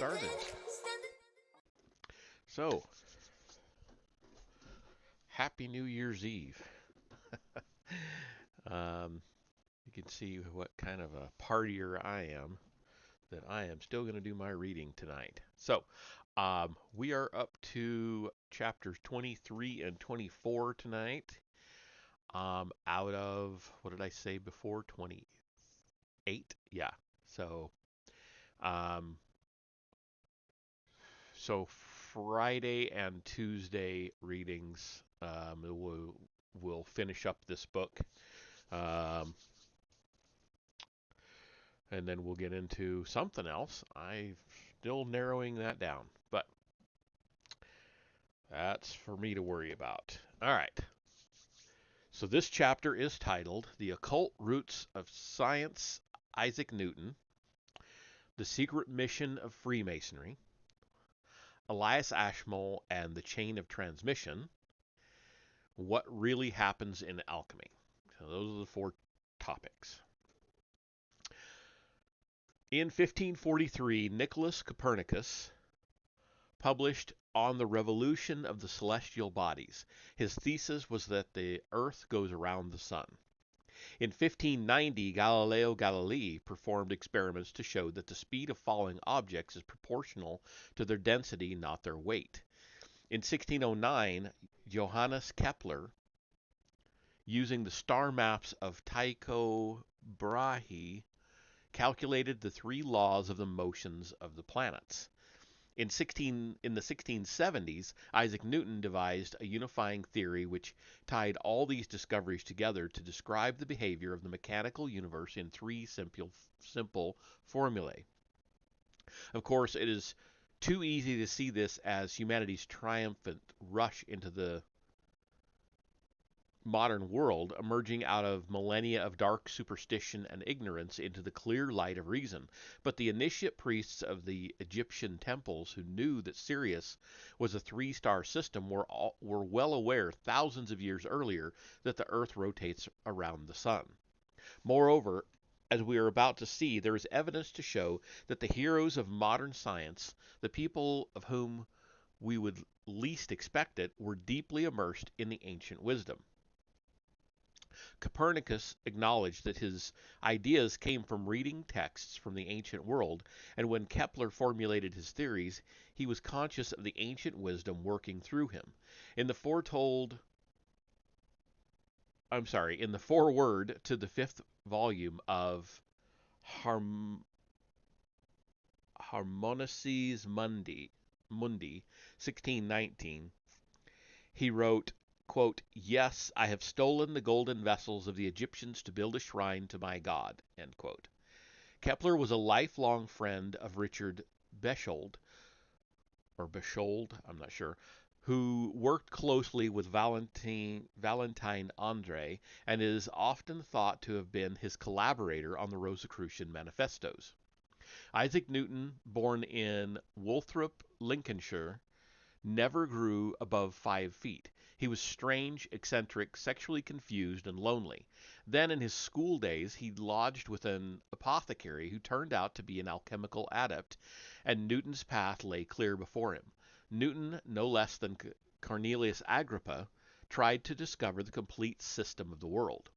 started. So, Happy New Year's Eve. um, you can see what kind of a partier I am, that I am still going to do my reading tonight. So, we are up to chapters 23 and 24 tonight. Out of, what did I say before? 28? Yeah. So, um, so Friday and Tuesday readings will finish up this book, um, and then we'll get into something else. I'm still narrowing that down, but that's for me to worry about. All right. So this chapter is titled "The Occult Roots of Science." Isaac Newton, "The Secret Mission of Freemasonry," Elias Ashmole and the Chain of Transmission, "What Really Happens in Alchemy." So those are the four topics. In 1543, Nicholas Copernicus published On the Revolution of the Celestial Bodies. His thesis was that the Earth goes around the Sun. In 1590, Galileo Galilei performed experiments to show that the speed of falling objects is proportional to their density, not their weight. In 1609, Johannes Kepler, using the star maps of Tycho Brahe, calculated the three laws of the motions of the planets. In the 1670s, Isaac Newton devised a unifying theory which tied all these discoveries together to describe the behavior of the mechanical universe in three simple formulae. Of course, it is too easy to see this as humanity's triumphant rush into the modern world, emerging out of millennia of dark superstition and ignorance into the clear light of reason. But the initiate priests of the Egyptian temples, who knew that Sirius was a three-star system, were well aware thousands of years earlier that the Earth rotates around the Sun. Moreover, as we are about to see, there is evidence to show that the heroes of modern science, the people of whom we would least expect it, were deeply immersed in the ancient wisdom. Copernicus acknowledged that his ideas came from reading texts from the ancient world, and when Kepler formulated his theories, he was conscious of the ancient wisdom working through him. In the in the foreword to the fifth volume of Harmonices Mundi, 1619, he wrote, quote, "Yes, I have stolen the golden vessels of the Egyptians to build a shrine to my God." End quote. Kepler was a lifelong friend of Richard Bechold, or Bechold, I'm not sure, who worked closely with Valentine Andre and is often thought to have been his collaborator on the Rosicrucian manifestos. Isaac Newton, born in Woolthrop, Lincolnshire, never grew above 5 feet. He was strange, eccentric, sexually confused, and lonely. Then, in his school days, he lodged with an apothecary who turned out to be an alchemical adept, and Newton's path lay clear before him. Newton, no less than Cornelius Agrippa, tried to discover the complete system of the world.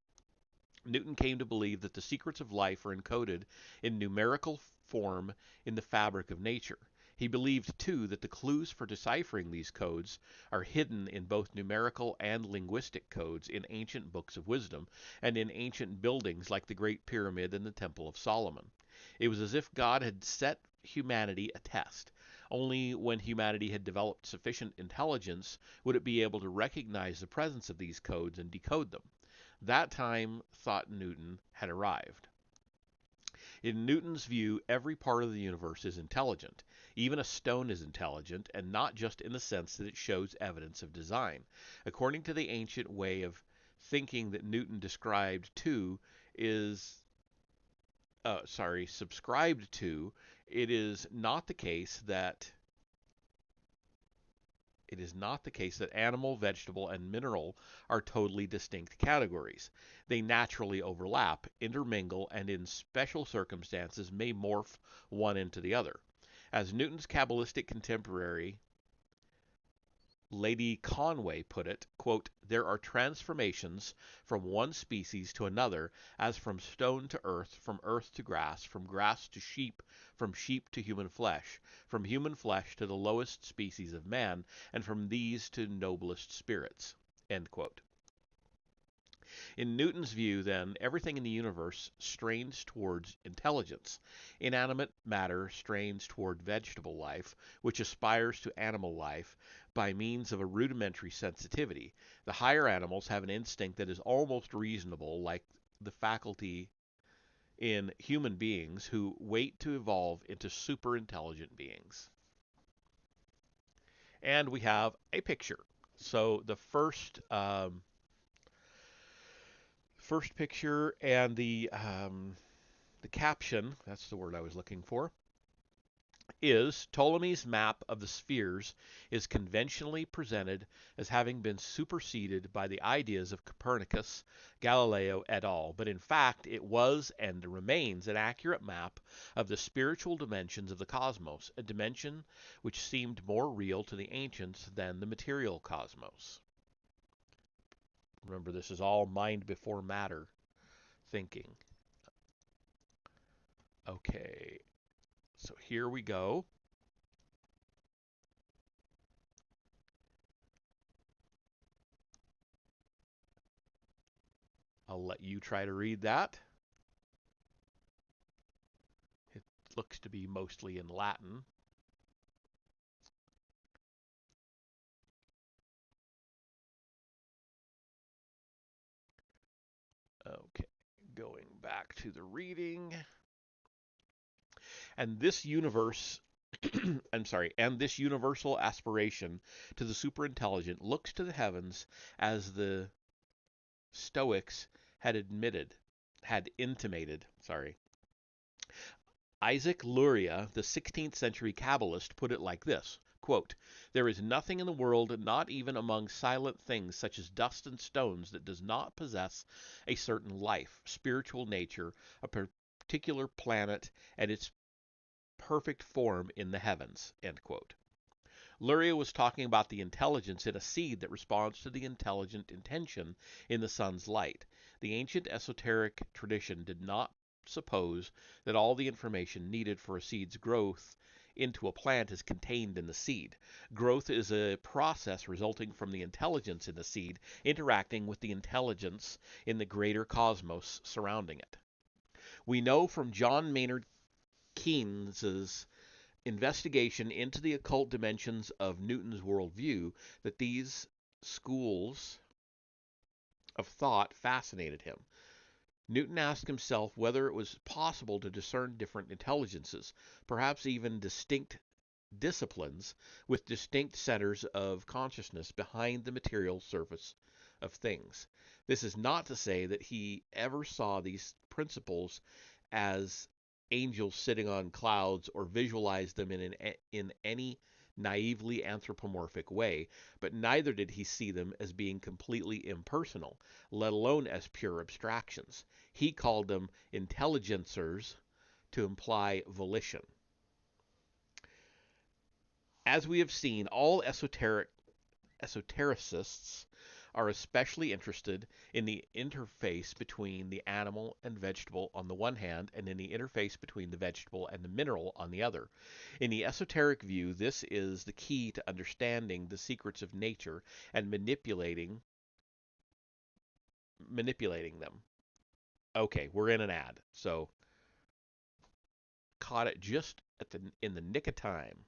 Newton came to believe that the secrets of life are encoded in numerical form in the fabric of nature. He believed, too, that the clues for deciphering these codes are hidden in both numerical and linguistic codes in ancient books of wisdom and in ancient buildings like the Great Pyramid and the Temple of Solomon. It was as if God had set humanity a test. Only when humanity had developed sufficient intelligence would it be able to recognize the presence of these codes and decode them. That time, thought Newton, had arrived. In Newton's view, every part of the universe is intelligent. Even a stone is intelligent, and not just in the sense that it shows evidence of design. According to the ancient way of thinking that Newton subscribed to, it is not the case that animal, vegetable, and mineral are totally distinct categories. They naturally overlap, intermingle, and in special circumstances may morph one into the other. As Newton's Kabbalistic contemporary Lady Conway put it, quote, "There are transformations from one species to another, as from stone to earth to grass, from grass to sheep, from sheep to human flesh, from human flesh to the lowest species of man, and from these to noblest spirits." End quote. In Newton's view, then, everything in the universe strains towards intelligence. Inanimate matter strains toward vegetable life, which aspires to animal life by means of a rudimentary sensitivity. The higher animals have an instinct that is almost reasonable, like the faculty in human beings who wait to evolve into super intelligent beings. And we have a picture. So the first picture and the caption, that's the word I was looking for, is Ptolemy's map of the spheres is conventionally presented as having been superseded by the ideas of Copernicus, Galileo et al., but in fact it was and remains an accurate map of the spiritual dimensions of the cosmos, a dimension which seemed more real to the ancients than the material cosmos. Remember, this is all mind before matter thinking. Okay, so here we go. I'll let you try to read that. It looks to be mostly in Latin. Okay, going back to the reading. And this universe, I'm sorry, and this universal aspiration to the superintelligent looks to the heavens as the Stoics had intimated, sorry. Isaac Luria, the 16th century Kabbalist, put it like this, quote, "There is nothing in the world, not even among silent things such as dust and stones, that does not possess a certain life, spiritual nature, a particular planet, and its perfect form in the heavens." End quote. Luria was talking about the intelligence in a seed that responds to the intelligent intention in the sun's light. The ancient esoteric tradition did not suppose that all the information needed for a seed's growth into a plant is contained in the seed. Growth is a process resulting from the intelligence in the seed interacting with the intelligence in the greater cosmos surrounding it. We know from John Maynard Keynes's investigation into the occult dimensions of Newton's worldview that these schools of thought fascinated him. Newton asked himself whether it was possible to discern different intelligences, perhaps even distinct disciplines with distinct centers of consciousness behind the material surface of things. This is not to say that he ever saw these principles as angels sitting on clouds or visualized them in any naively anthropomorphic way, but neither did he see them as being completely impersonal, let alone as pure abstractions. He called them intelligencers to imply volition. As we have seen, all esotericists are especially interested in the interface between the animal and vegetable on the one hand, and in the interface between the vegetable and the mineral on the other. In the esoteric view, this is the key to understanding the secrets of nature and manipulating them. Okay, we're in an ad, so caught it just in the nick of time.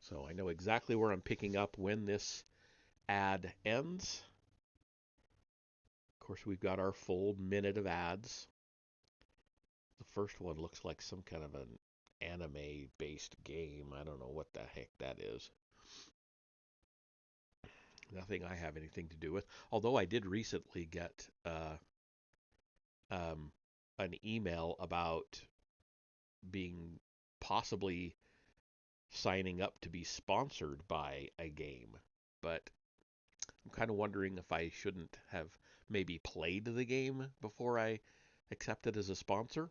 So I know exactly where I'm picking up when this ad ends. Of course, we've got our full minute of ads. The first one looks like some kind of an anime-based game. I don't know what the heck that is. Nothing I have anything to do with. Although I did recently get um, an email about being possibly signing up to be sponsored by a game. But I'm kind of wondering if I shouldn't have maybe played the game before I accepted as a sponsor.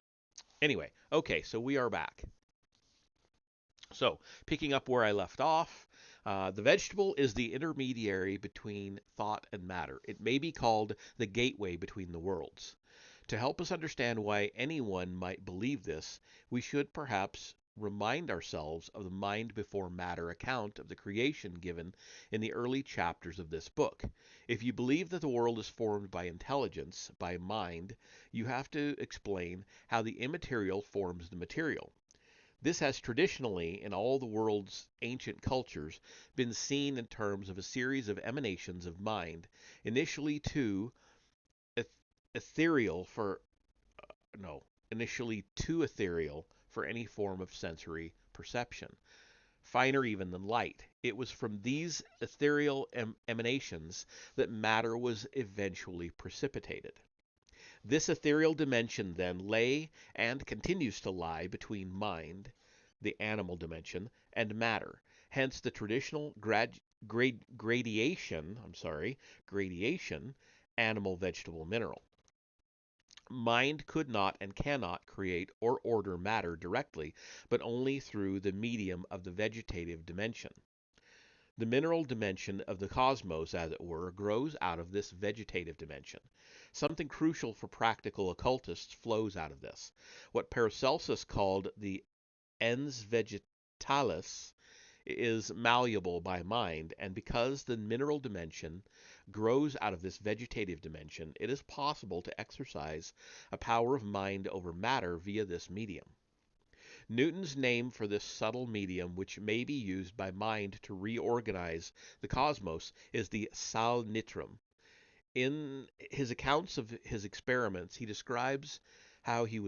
Anyway, okay, so we are back. So, picking up where I left off, the vegetable is the intermediary between thought and matter. It may be called the gateway between the worlds. To help us understand why anyone might believe this, we should perhaps remind ourselves of the mind before matter account of the creation given in the early chapters of this book. If you believe that the world is formed by intelligence, by mind, you have to explain how the immaterial forms the material. This has traditionally, in all the world's ancient cultures, been seen in terms of a series of emanations of mind, initially too ethereal for no, initially too ethereal for any form of sensory perception, finer even than light. It was from these ethereal emanations that matter was eventually precipitated. This ethereal dimension then lay and continues to lie between mind, the animal dimension, and matter. Hence the traditional gradation animal, vegetable, mineral. Mind could not and cannot create or order matter directly, but only through the medium of the vegetative dimension. The mineral dimension of the cosmos, as it were, grows out of this vegetative dimension. Something crucial for practical occultists flows out of this. What Paracelsus called the ens vegetalis is malleable by mind, and because the mineral dimension grows out of this vegetative dimension, it is possible to exercise a power of mind over matter via this medium. Newton's name for this subtle medium, which may be used by mind to reorganize the cosmos, is the sal nitrum. In his accounts of his experiments, he describes how he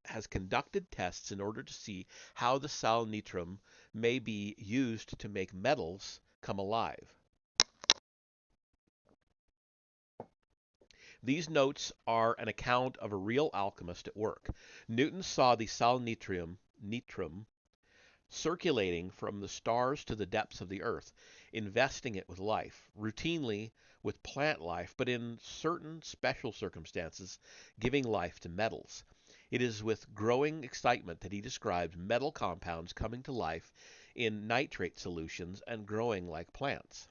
has conducted tests in order to see how the sal nitrum may be used to make metals come alive. These notes are an account of a real alchemist at work. Newton saw the sal nitrum circulating from the stars to the depths of the earth, investing it with life, routinely with plant life, but in certain special circumstances, giving life to metals. It is with growing excitement that he describes metal compounds coming to life in nitrate solutions and growing like plants.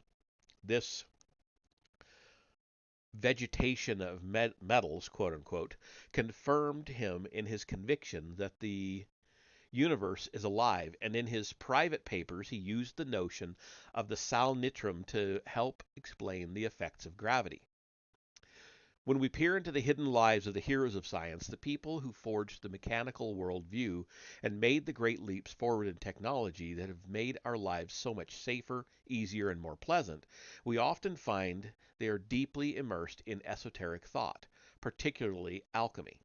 This vegetation of metals, quote unquote, confirmed him in his conviction that the universe is alive, and in his private papers he used the notion of the sal nitrum to help explain the effects of gravity. When we peer into the hidden lives of the heroes of science, the people who forged the mechanical worldview and made the great leaps forward in technology that have made our lives so much safer, easier, and more pleasant, we often find they are deeply immersed in esoteric thought, particularly alchemy.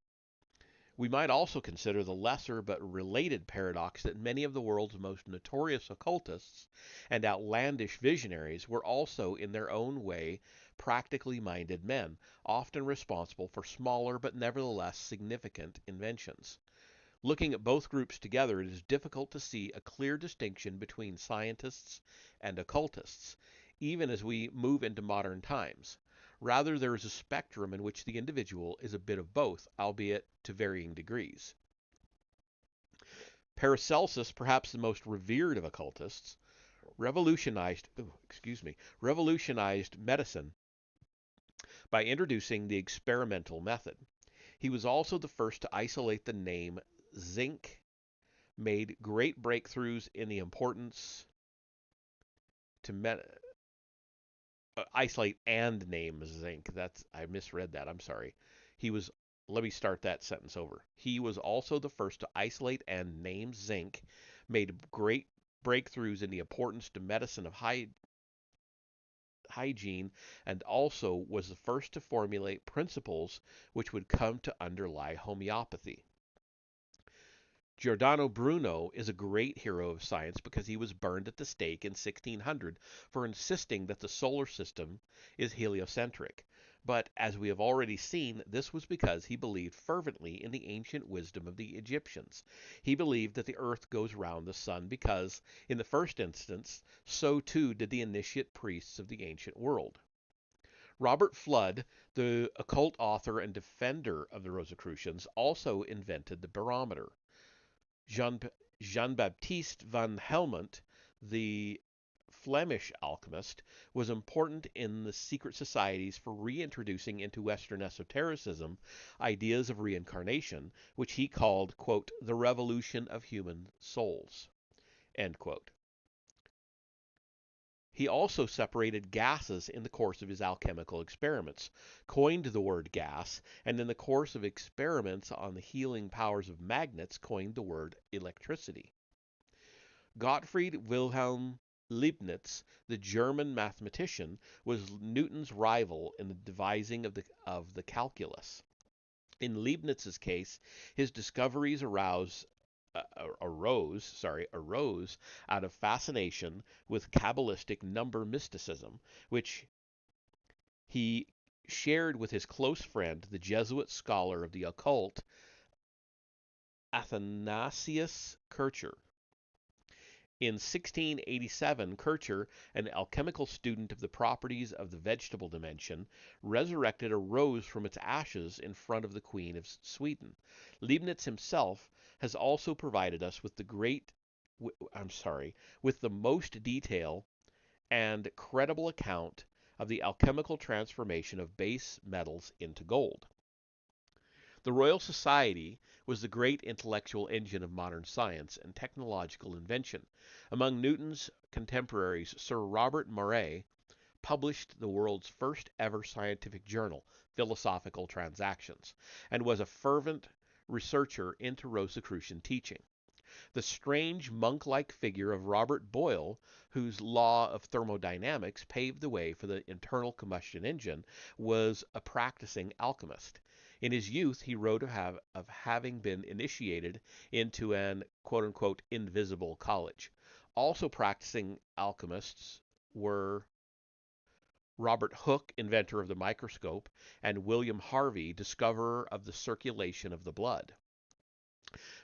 We might also consider the lesser but related paradox that many of the world's most notorious occultists and outlandish visionaries were also, in their own way, practically minded men, often responsible for smaller but nevertheless significant inventions. Looking at both groups together, it is difficult to see a clear distinction between scientists and occultists, even as we move into modern times. Rather, there is a spectrum in which the individual is a bit of both, albeit to varying degrees. Paracelsus, perhaps the most revered of occultists, revolutionized medicine by introducing the experimental method. He was also the first to isolate the name zinc, made great breakthroughs in the importance to isolate and name zinc. I misread that. I'm sorry. He was Let me start that sentence over. He was also the first to isolate and name zinc, made great breakthroughs in the importance to medicine of hygiene, and also was the first to formulate principles which would come to underlie homeopathy. Giordano Bruno is a great hero of science because he was burned at the stake in 1600 for insisting that the solar system is heliocentric. But, as we have already seen, this was because he believed fervently in the ancient wisdom of the Egyptians. He believed that the earth goes round the sun because, in the first instance, so too did the initiate priests of the ancient world. Robert Flood, the occult author and defender of the Rosicrucians, also invented the barometer. Jean, Jean-Baptiste van Helmont, the Flemish alchemist, was important in the secret societies for reintroducing into Western esotericism ideas of reincarnation, which he called, quote, the revolution of human souls, end quote. He also separated gases in the course of his alchemical experiments, coined the word gas, and in the course of experiments on the healing powers of magnets, coined the word electricity. Gottfried Wilhelm Leibniz, the German mathematician, was Newton's rival in the devising of the calculus. In Leibniz's case, his discoveries arose out of fascination with Kabbalistic number mysticism, which he shared with his close friend, the Jesuit scholar of the occult, Athanasius Kircher. In 1687, Kircher, an alchemical student of the properties of the vegetable dimension, resurrected a rose from its ashes in front of the Queen of Sweden. Leibniz himself has also provided us with with the most detail and credible account of the alchemical transformation of base metals into gold. The Royal Society was the great intellectual engine of modern science and technological invention. Among Newton's contemporaries, Sir Robert Moray published the world's first ever scientific journal, Philosophical Transactions, and was a fervent researcher into Rosicrucian teaching. The strange monk-like figure of Robert Boyle, whose law of thermodynamics paved the way for the internal combustion engine, was a practicing alchemist. In his youth, he wrote of having been initiated into an quote-unquote invisible college. Also practicing alchemists were Robert Hooke, inventor of the microscope, and William Harvey, discoverer of the circulation of the blood.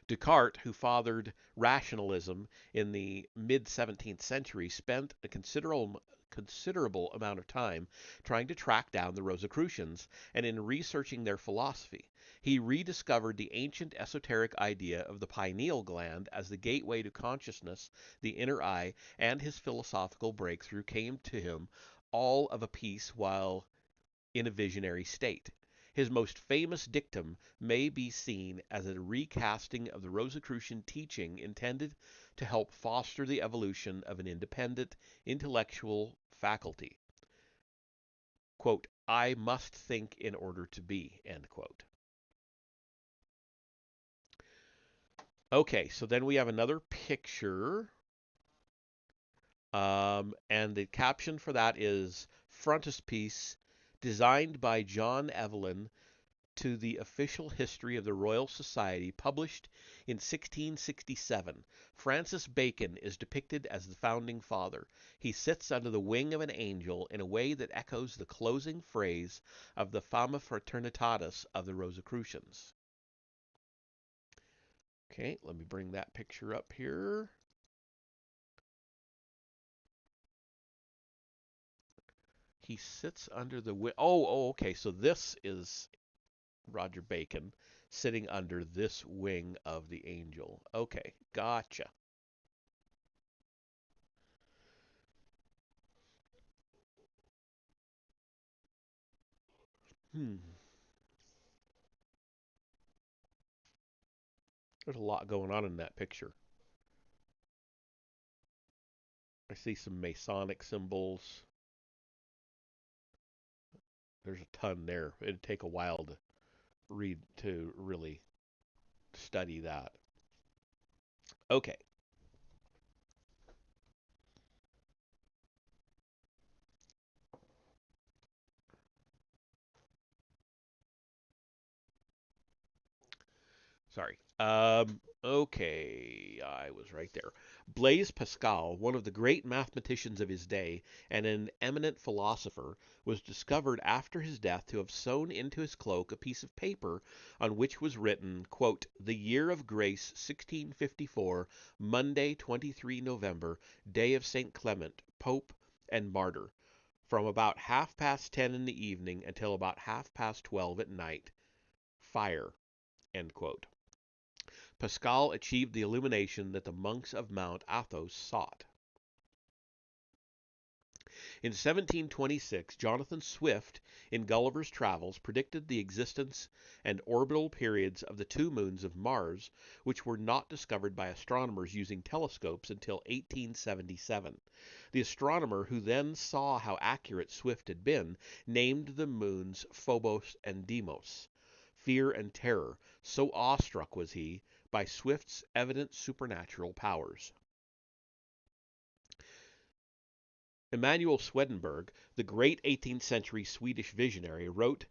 Descartes, who fathered rationalism in the mid-17th century, spent a considerable amount of time trying to track down the Rosicrucians, and in researching their philosophy. He rediscovered the ancient esoteric idea of the pineal gland as the gateway to consciousness, the inner eye, and his philosophical breakthrough came to him all of a piece while in a visionary state. His most famous dictum may be seen as a recasting of the Rosicrucian teaching intended to help foster the evolution of an independent intellectual faculty. Quote, I must think in order to be, end quote. Okay, so then we have another picture. And the caption for that is frontispiece designed by John Evelyn to the official history of the Royal Society, published in 1667. Francis Bacon is depicted as the founding father. He sits under the wing of an angel in a way that echoes the closing phrase of the Fama Fraternitatis of the Rosicrucians. Okay, let me bring that picture up here. He sits under the wing. Oh, okay. So this is Roger Bacon sitting under this wing of the angel. Okay, gotcha. Hmm. There's a lot going on in that picture. I see some Masonic symbols. There's a ton there. It'd take a while to read to really study that. Okay. Sorry. Okay, I was right there. Blaise Pascal, one of the great mathematicians of his day and an eminent philosopher, was discovered after his death to have sewn into his cloak a piece of paper on which was written, quote, "The year of grace 1654, Monday 23 November, day of St. Clement, Pope and Martyr. From about 10:30 in the evening until about 12:30 at night, fire." End quote. Pascal achieved the illumination that the monks of Mount Athos sought. In 1726, Jonathan Swift, in Gulliver's Travels, predicted the existence and orbital periods of the two moons of Mars, which were not discovered by astronomers using telescopes until 1877. The astronomer who then saw how accurate Swift had been named the moons Phobos and Deimos. Fear and terror, so awestruck was he by Swift's evident supernatural powers. Emanuel Swedenborg, the great 18th century Swedish visionary, wrote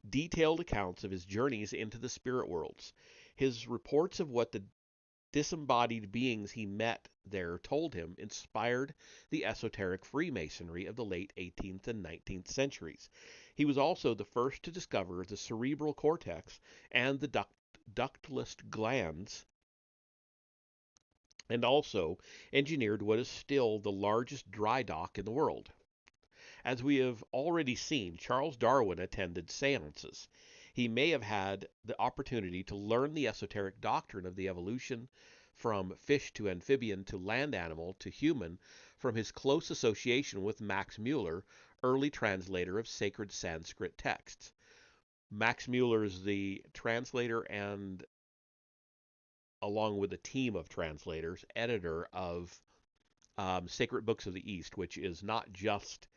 detailed accounts of his journeys into the spirit worlds. His reports of what the disembodied beings he met there told him inspired the esoteric Freemasonry of the late 18th and 19th centuries. He was also the first to discover the cerebral cortex and the ductless glands, and also engineered what is still the largest dry dock in the world. As we have already seen, Charles Darwin attended seances. He may have had the opportunity to learn the esoteric doctrine of the evolution from fish to amphibian to land animal to human from his close association with Max Mueller, early translator of sacred Sanskrit texts. Max Mueller is the translator and, along with a team of translators, editor of Sacred Books of the East, which is not just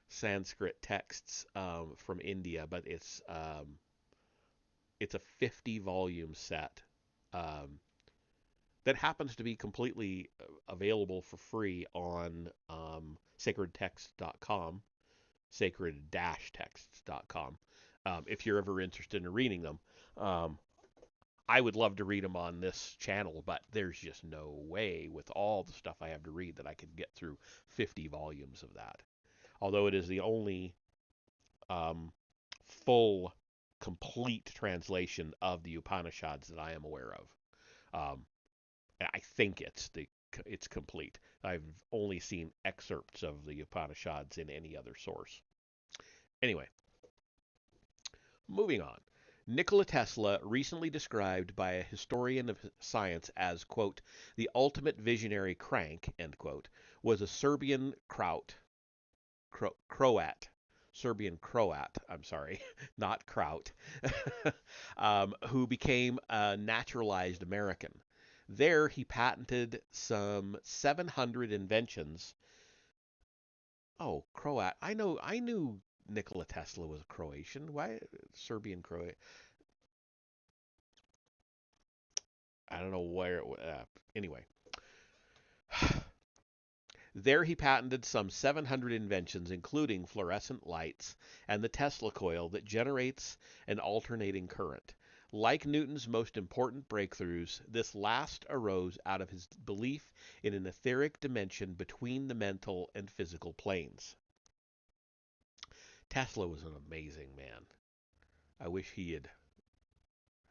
Sanskrit texts from India, but it's a 50-volume set that happens to be completely available for free on sacredtext.com, sacred-texts.com, if you're ever interested in reading them. I would love to read them on this channel, but there's just no way with all the stuff I have to read that I could get through 50 volumes of that. Although it is the only full, complete translation of the Upanishads that I am aware of. I think it's complete. I've only seen excerpts of the Upanishads in any other source. Anyway, moving on. Nikola Tesla, recently described by a historian of science as, quote, the ultimate visionary crank, end quote, was a Serbian Croat, I'm sorry, not Kraut, who became a naturalized American. There, he patented some 700 inventions. Oh, Croat. I knew Nikola Tesla was Croatian. Why Serbian Croat? I don't know where. Anyway, there he patented some 700 inventions, including fluorescent lights and the Tesla coil that generates an alternating current. Like Newton's most important breakthroughs, this last arose out of his belief in an etheric dimension between the mental and physical planes. Tesla was an amazing man. I wish he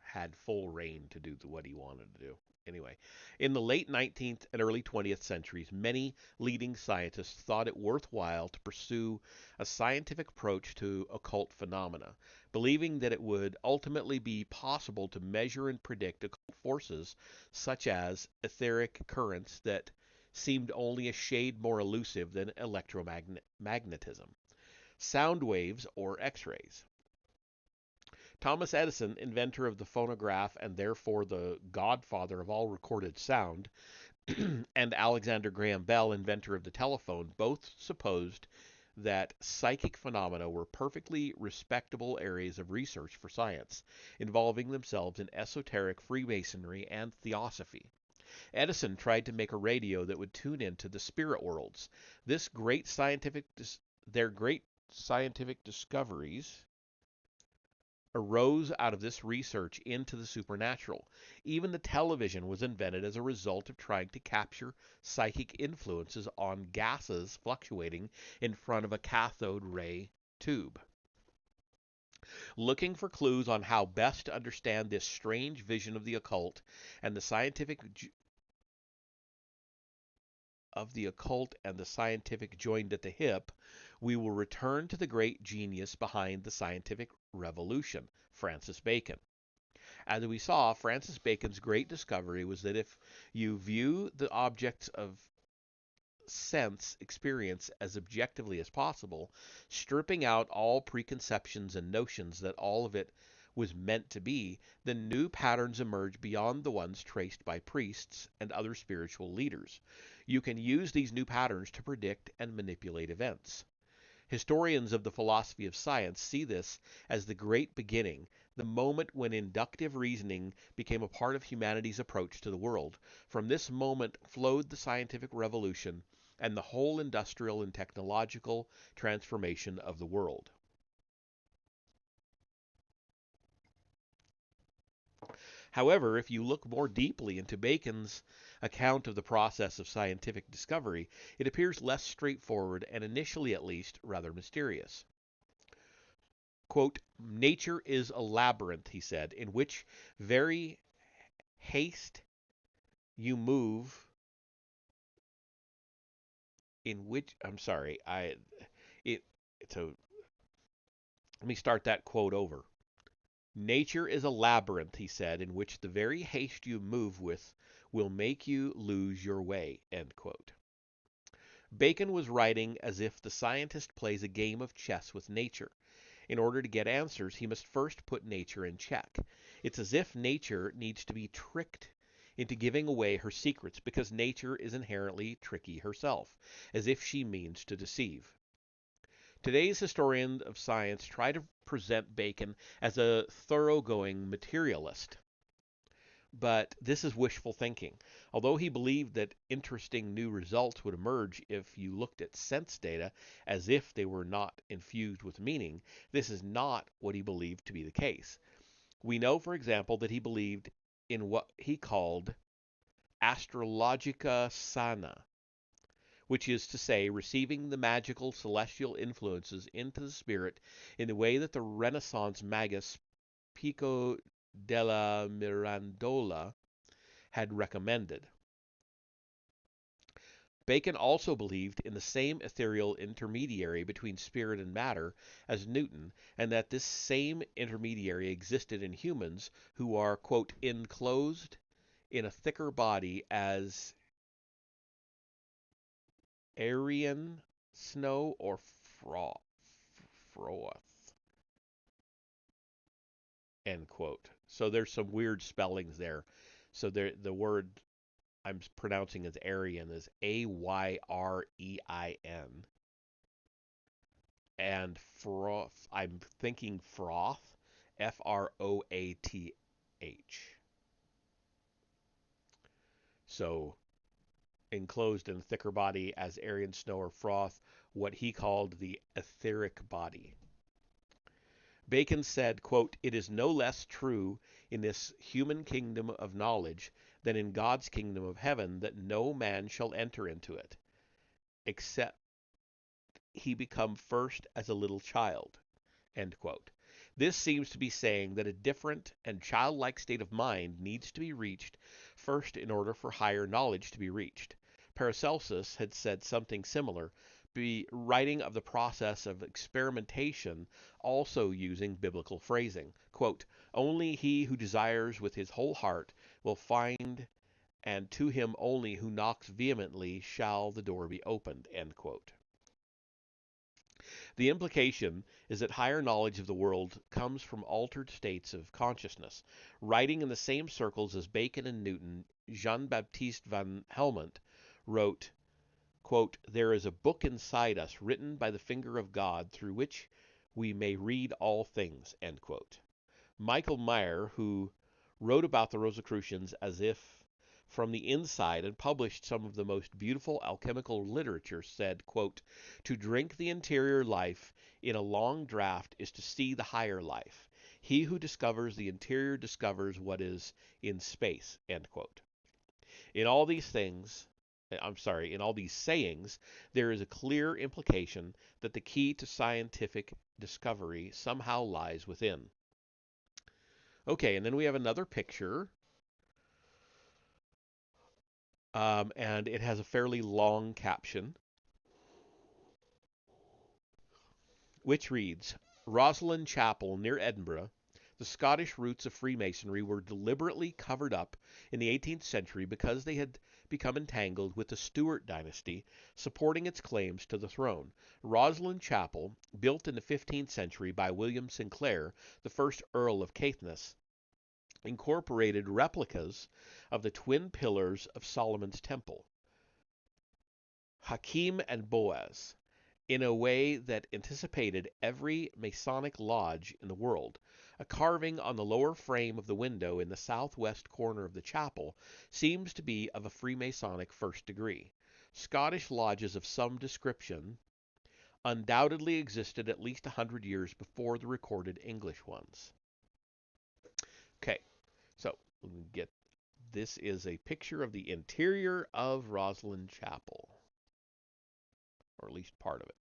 had full reign to do what he wanted to do. Anyway, in the late 19th and early 20th centuries, many leading scientists thought it worthwhile to pursue a scientific approach to occult phenomena, believing that it would ultimately be possible to measure and predict occult forces such as etheric currents that seemed only a shade more elusive than electromagnetism, sound waves, or X-rays. Thomas Edison, inventor of the phonograph and therefore the godfather of all recorded sound, and Alexander Graham Bell, inventor of the telephone, both supposed that psychic phenomena were perfectly respectable areas of research for science, involving themselves in esoteric Freemasonry and theosophy. Edison tried to make a radio that would tune into the spirit worlds. Their great scientific discoveries arose out of this research into the supernatural. Even the television was invented as a result of trying to capture psychic influences on gases fluctuating in front of a cathode ray tube. Looking for clues on how best to understand this strange vision of the occult and the scientific of the occult and the scientific joined at the hip, we will return to the great genius behind the scientific revolution, Francis Bacon. As we saw, Francis Bacon's great discovery was that if you view the objects of sense experience as objectively as possible, stripping out all preconceptions and notions that all of it was meant to be, then new patterns emerge beyond the ones traced by priests and other spiritual leaders. You can use these new patterns to predict and manipulate events. Historians of the philosophy of science see this as the great beginning, the moment when inductive reasoning became a part of humanity's approach to the world. From this moment flowed the scientific revolution and the whole industrial and technological transformation of the world. However, if you look more deeply into Bacon's account of the process of scientific discovery, it appears less straightforward and initially at least rather mysterious. Quote, "Nature is a labyrinth," he said, "in which very haste you move in which I'm sorry, I it so let me start that quote over. Nature is a labyrinth, he said, in which the very haste you move with will make you lose your way. End quote. Bacon was writing as if the scientist plays a game of chess with nature. In order to get answers, he must first put nature in check. It's as if nature needs to be tricked into giving away her secrets because nature is inherently tricky herself, as if she means to deceive. Today's historians of science try to present Bacon as a thoroughgoing materialist. But this is wishful thinking. Although he believed that interesting new results would emerge if you looked at sense data as if they were not infused with meaning, this is not what he believed to be the case. We know, for example, that he believed in what he called astrologica sana, which is to say, receiving the magical celestial influences into the spirit in the way that the Renaissance magus Pico della Mirandola had recommended. Bacon also believed in the same ethereal intermediary between spirit and matter as Newton, and that this same intermediary existed in humans who are, quote, enclosed in a thicker body as Aryan snow or froth, end quote. So there's some weird spellings there. So the word I'm pronouncing as Aryan is Ayrein. And froth, I'm thinking froth, Froath. So enclosed in a thicker body as Aryan snow or froth, what he called the etheric body. Bacon said, quote, "It is no less true in this human kingdom of knowledge than in God's kingdom of heaven that no man shall enter into it, except he become first as a little child." End quote. This seems to be saying that a different and childlike state of mind needs to be reached first in order for higher knowledge to be reached. Paracelsus had said something similar, be writing of the process of experimentation, also using biblical phrasing. Quote, "Only he who desires with his whole heart will find, and to him only who knocks vehemently shall the door be opened." End quote. The implication is that higher knowledge of the world comes from altered states of consciousness. Writing in the same circles as Bacon and Newton, Jean-Baptiste van Helmont wrote, quote, "There is a book inside us written by the finger of God through which we may read all things." End quote. Michael Meyer, who wrote about the Rosicrucians as if from the inside and published some of the most beautiful alchemical literature, said, quote, "To drink the interior life in a long draught is to see the higher life. He who discovers the interior discovers what is in space." End quote. In all these things, in all these sayings, there is a clear implication that the key to scientific discovery somehow lies within. Okay, and then we have another picture and it has a fairly long caption, which reads, Rosslyn Chapel near Edinburgh. The Scottish roots of Freemasonry were deliberately covered up in the 18th century because they had become entangled with the Stuart dynasty, supporting its claims to the throne. Rosslyn Chapel, built in the 15th century by William Sinclair, the first Earl of Caithness, incorporated replicas of the twin pillars of Solomon's Temple, Hakim and Boaz, in a way that anticipated every Masonic lodge in the world. A carving on the lower frame of the window in the southwest corner of the chapel seems to be of a Freemasonic first degree. Scottish lodges of some description undoubtedly existed at least 100 years before the recorded English ones. Okay, so get this is a picture of the interior of Rosslyn Chapel, or at least part of it.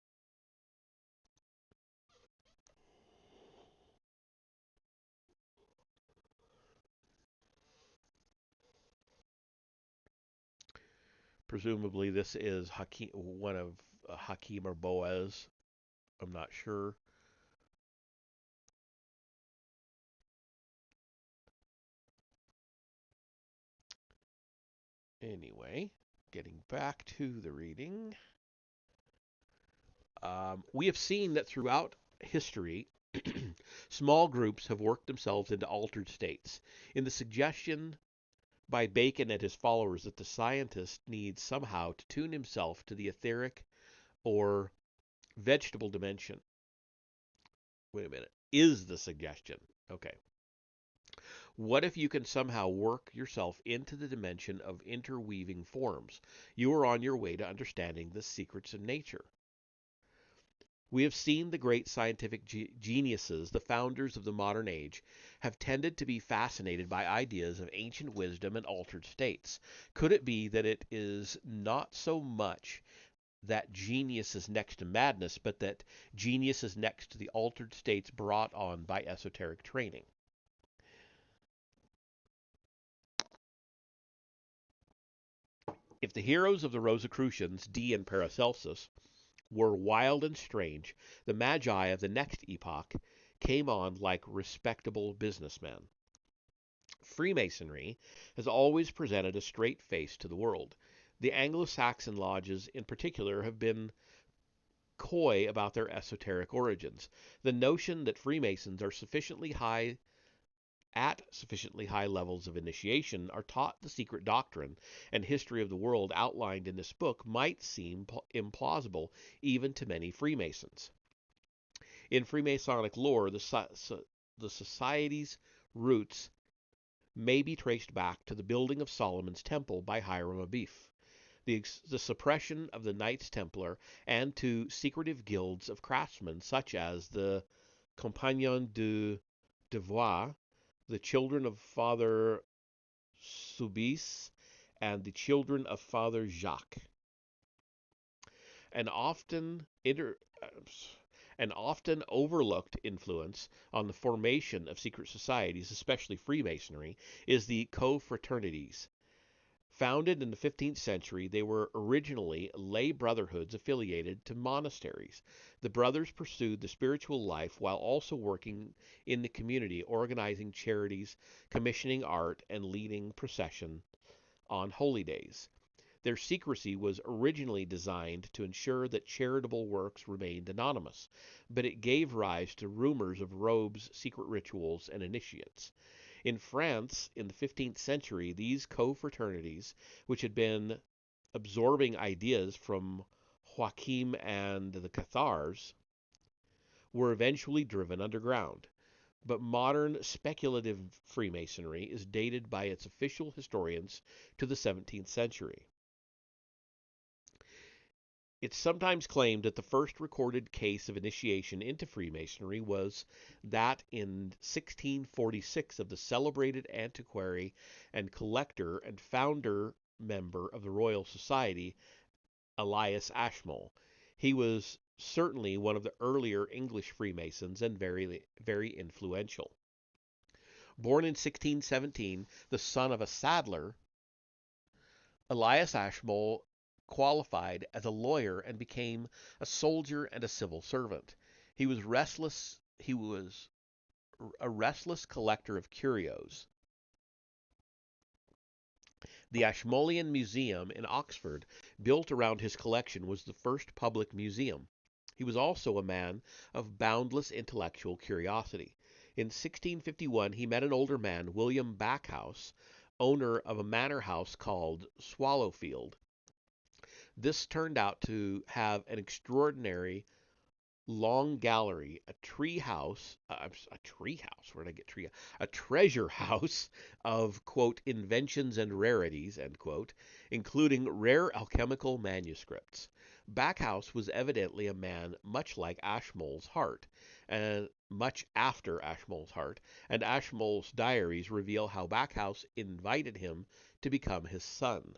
Presumably, this is Hakim, one of Hakim or Boaz. I'm not sure. Anyway, getting back to the reading, we have seen that throughout history, small groups have worked themselves into altered states. In the suggestion by Bacon and his followers that the scientist needs somehow to tune himself to the etheric or vegetable dimension. Wait a minute. Is the suggestion. Okay. What if you can somehow work yourself into the dimension of interweaving forms? You are on your way to understanding the secrets of nature. We have seen the great scientific geniuses, the founders of the modern age, have tended to be fascinated by ideas of ancient wisdom and altered states. Could it be that it is not so much that genius is next to madness, but that genius is next to the altered states brought on by esoteric training? If the heroes of the Rosicrucians, Dee and Paracelsus, were wild and strange, the magi of the next epoch came on like respectable businessmen. Freemasonry has always presented a straight face to the world. The Anglo-Saxon lodges in particular have been coy about their esoteric origins. The notion that Freemasons are sufficiently high at sufficiently high levels of initiation are taught the secret doctrine and history of the world outlined in this book might seem implausible even to many Freemasons. In Freemasonic lore, the society's roots may be traced back to the building of Solomon's Temple by Hiram Abiff, the suppression of the Knights Templar, and to secretive guilds of craftsmen such as the Compagnons du Devoir, the children of Father Soubise, and the children of Father Jacques. An often inter, an often overlooked influence on the formation of secret societies, especially Freemasonry, is the confraternities. Founded in the 15th century, they were originally lay brotherhoods affiliated to monasteries. The brothers pursued the spiritual life while also working in the community, organizing charities, commissioning art, and leading procession on holy days. Their secrecy was originally designed to ensure that charitable works remained anonymous, but it gave rise to rumors of robes, secret rituals, and initiates. In France, in the 15th century, these confraternities, which had been absorbing ideas from Joachim and the Cathars, were eventually driven underground. But modern speculative Freemasonry is dated by its official historians to the 17th century. It's sometimes claimed that the first recorded case of initiation into Freemasonry was that in 1646 of the celebrated antiquary and collector and founder member of the Royal Society, Elias Ashmole. He was certainly one of the earlier English Freemasons and very influential. Born in 1617, the son of a saddler, Elias Ashmole qualified as a lawyer and became a soldier and a civil servant. He was a restless collector of curios. The Ashmolean Museum in Oxford, built around his collection, was the first public museum. He was also a man of boundless intellectual curiosity. In 1651 he met an older man, William Backhouse, owner of a manor house called Swallowfield. This turned out to have an extraordinary long gallery, where did I get tree? A treasure house of, quote, inventions and rarities, end quote, including rare alchemical manuscripts. Backhouse was evidently a man much like Ashmole's heart, and much after Ashmole's heart, and Ashmole's diaries reveal how Backhouse invited him to become his son.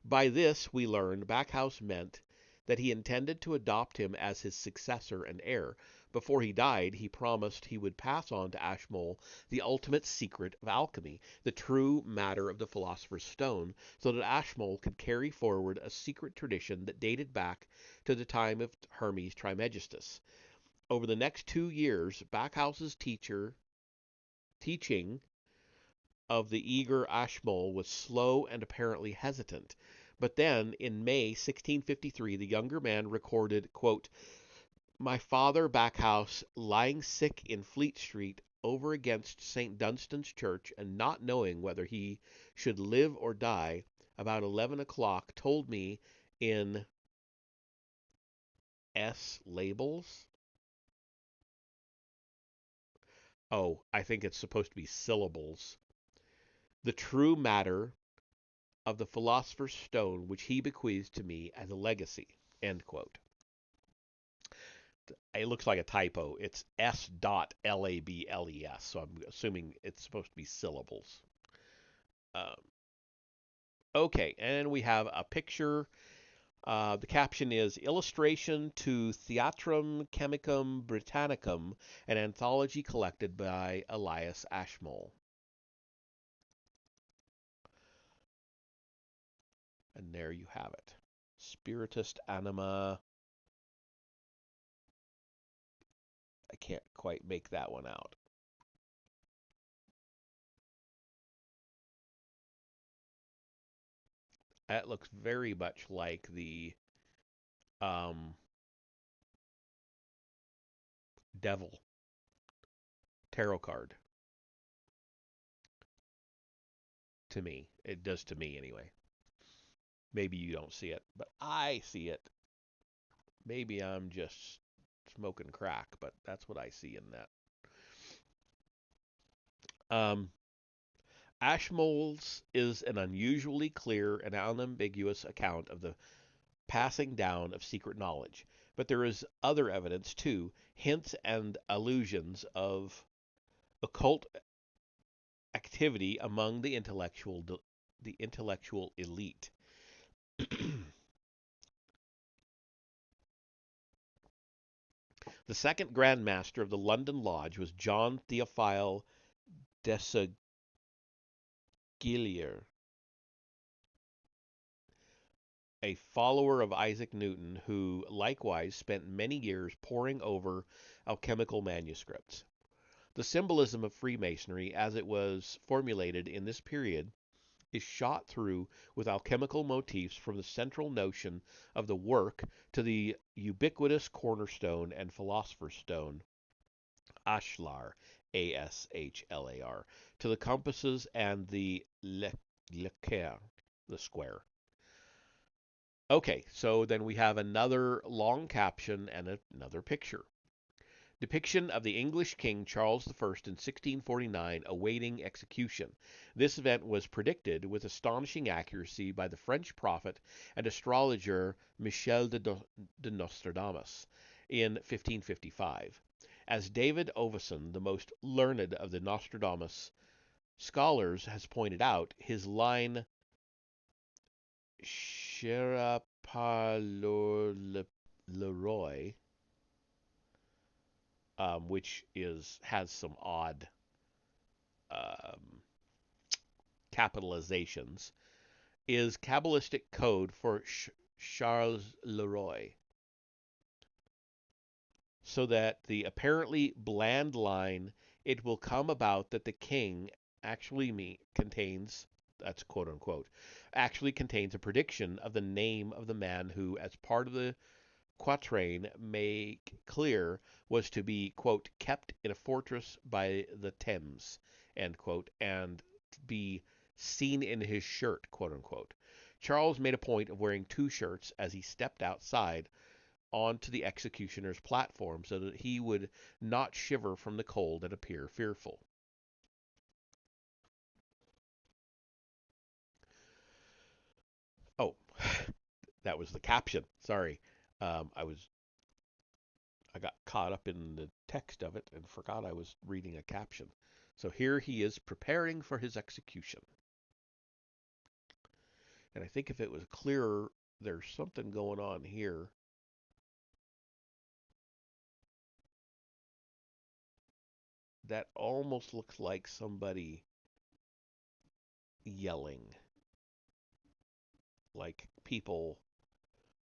By this, we learn, Backhouse meant that he intended to adopt him as his successor and heir. Before he died, he promised he would pass on to Ashmole the ultimate secret of alchemy, the true matter of the philosopher's stone, so that Ashmole could carry forward a secret tradition that dated back to the time of Hermes Trismegistus. Over the next 2 years, Backhouse's teaching of the eager Ashmole was slow and apparently hesitant. But then, in May 1653, the younger man recorded, quote, "My father Backhouse, lying sick in Fleet Street over against St. Dunstan's Church, and not knowing whether he should live or die, about 11 o'clock told me in labels." Oh, I think it's supposed to be syllables. "The true matter of the philosopher's stone which he bequeathed to me as a legacy." End quote. It looks like a typo. It's S.LABLES, so I'm assuming it's supposed to be syllables. Um, okay, and we have a picture. The caption is "Illustration to Theatrum Chemicum Britannicum, an anthology collected by Elias Ashmole." And there you have it. Spiritus Anima. I can't quite make that one out. That looks very much like the um, Devil tarot card to me. It does to me anyway. Maybe you don't see it, but I see it. Maybe I'm just smoking crack, but that's what I see in that. Um, Ashmole's is an unusually clear and unambiguous account of the passing down of secret knowledge, but there is other evidence too, hints and allusions of occult activity among the intellectual elite. The second Grand Master of the London Lodge was John Theophile Desaguliers, a follower of Isaac Newton, who likewise spent many years poring over alchemical manuscripts. The symbolism of Freemasonry, as it was formulated in this period, is shot through with alchemical motifs from the central notion of the work to the ubiquitous cornerstone and philosopher's stone, ashlar, ashlar, to the compasses and the lequer, the square. Okay, so then we have another long caption and another picture. Depiction of the English King Charles I in 1649 awaiting execution. This event was predicted with astonishing accuracy by the French prophet and astrologer Michel de Nostradamus in 1555. As David Oveson, the most learned of the Nostradamus scholars, has pointed out, his line "Chera par Leroy," which has some odd um, capitalizations, is Kabbalistic code for Charles Leroy, so that the apparently bland line, "It will come about that the king contains," that's quote unquote, actually contains a prediction of the name of the man who, as part of the quatrain, make clear was to be, quote, "kept in a fortress by the Thames," end quote, and be "seen in his shirt," quote unquote. Charles made a point of wearing two shirts as he stepped outside onto the executioner's platform so that he would not shiver from the cold and appear fearful. Oh, that was the caption. Sorry. Um, I was I got caught up in the text of it and forgot I was reading a caption. So here he is preparing for his execution. And I think if it was clearer, there's something going on here that almost looks like somebody yelling, like people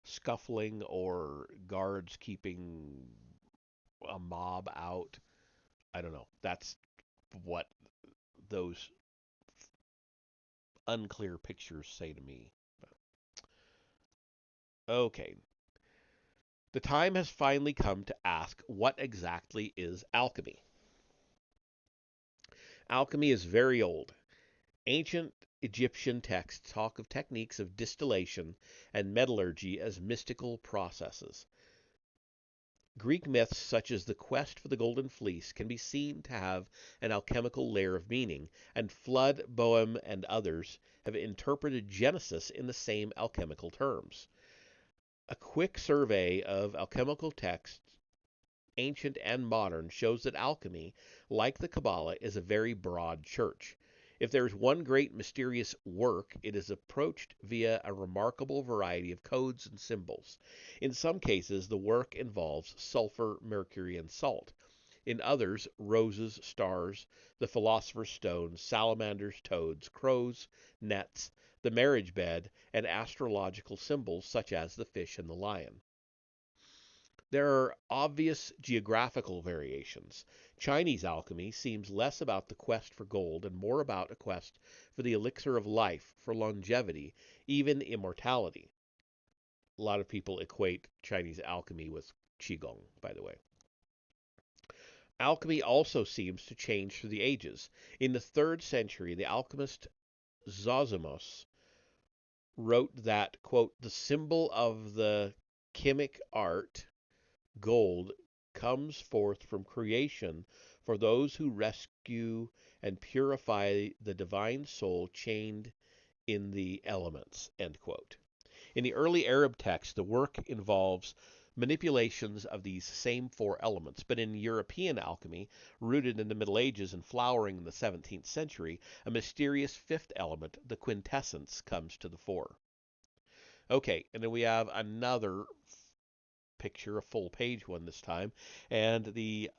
scuffling or guards keeping a mob out. I don't know. That's what those unclear pictures say to me. Okay. The time has finally come to ask, what exactly is alchemy? Alchemy is very old. Ancient Egyptian texts talk of techniques of distillation and metallurgy as mystical processes. Greek myths such as the quest for the Golden Fleece can be seen to have an alchemical layer of meaning, and Flood, Boehm, and others have interpreted Genesis in the same alchemical terms. A quick survey of alchemical texts, ancient and modern, shows that alchemy, like the Kabbalah, is a very broad church. If there is one great mysterious work, it is approached via a remarkable variety of codes and symbols. In some cases, the work involves sulfur, mercury, and salt. In others, roses, stars, the philosopher's stone, salamanders, toads, crows, nets, the marriage bed, and astrological symbols such as the fish and the lion. There are obvious geographical variations. Chinese alchemy seems less about the quest for gold and more about a quest for the elixir of life, for longevity, even immortality. A lot of people equate Chinese alchemy with Qigong, by the way. Alchemy also seems to change through the ages. In the 3rd century, the alchemist Zosimus wrote that, quote, "the symbol of the chymic art, gold, comes forth from creation for those who rescue and purify the divine soul chained in the elements," end quote. In the early Arab texts, the work involves manipulations of these same four elements, but in European alchemy, rooted in the Middle Ages and flowering in the 17th century, a mysterious fifth element, the quintessence, comes to the fore. Okay, and then we have another picture, a full page one this time, and the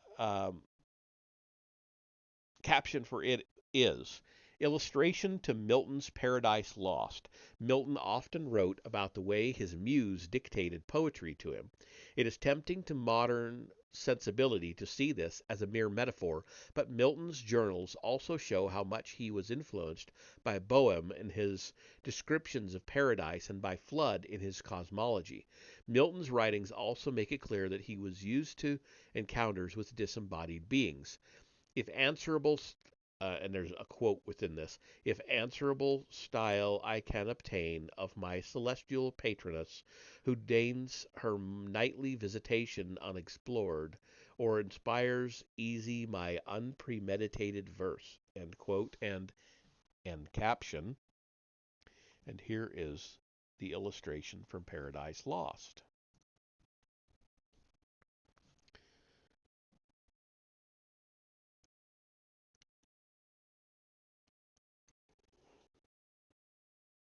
caption for it is "Illustration to Milton's Paradise Lost." Milton often wrote about the way his muse dictated poetry to him. It is tempting to modern sensibility to see this as a mere metaphor, but Milton's journals also show how much he was influenced by Boehm in his descriptions of paradise and by Flood in his cosmology. Milton's writings also make it clear that he was used to encounters with disembodied beings. If answerable, and there's a quote within this, "if answerable style I can obtain of my celestial patroness, who deigns her nightly visitation unexplored, or inspires easy my unpremeditated verse," end quote, and end caption. And here is the illustration from Paradise Lost.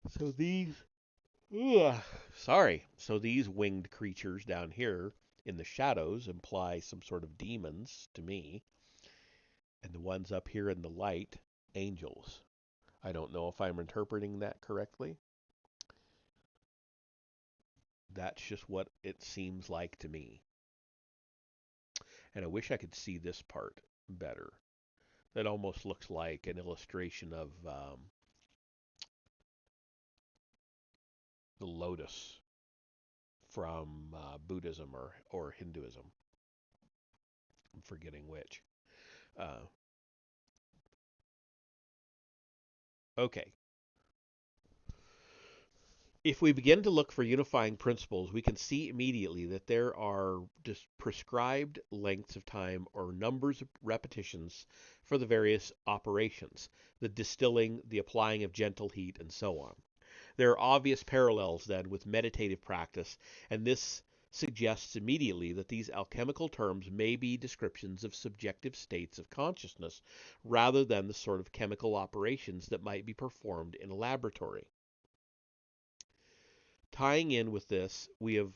So these Ugh, sorry. So these winged creatures down here in the shadows imply some sort of demons to me, and the ones up here in the light, angels. I don't know if I'm interpreting that correctly. That's just what it seems like to me. And I wish I could see this part better. That almost looks like an illustration of the lotus from Buddhism or Hinduism. I'm forgetting which. Uh, okay. If we begin to look for unifying principles, we can see immediately that there are just prescribed lengths of time or numbers of repetitions for the various operations, the distilling, the applying of gentle heat, and so on. There are obvious parallels then with meditative practice, and this suggests immediately that these alchemical terms may be descriptions of subjective states of consciousness rather than the sort of chemical operations that might be performed in a laboratory. Tying in with this, we have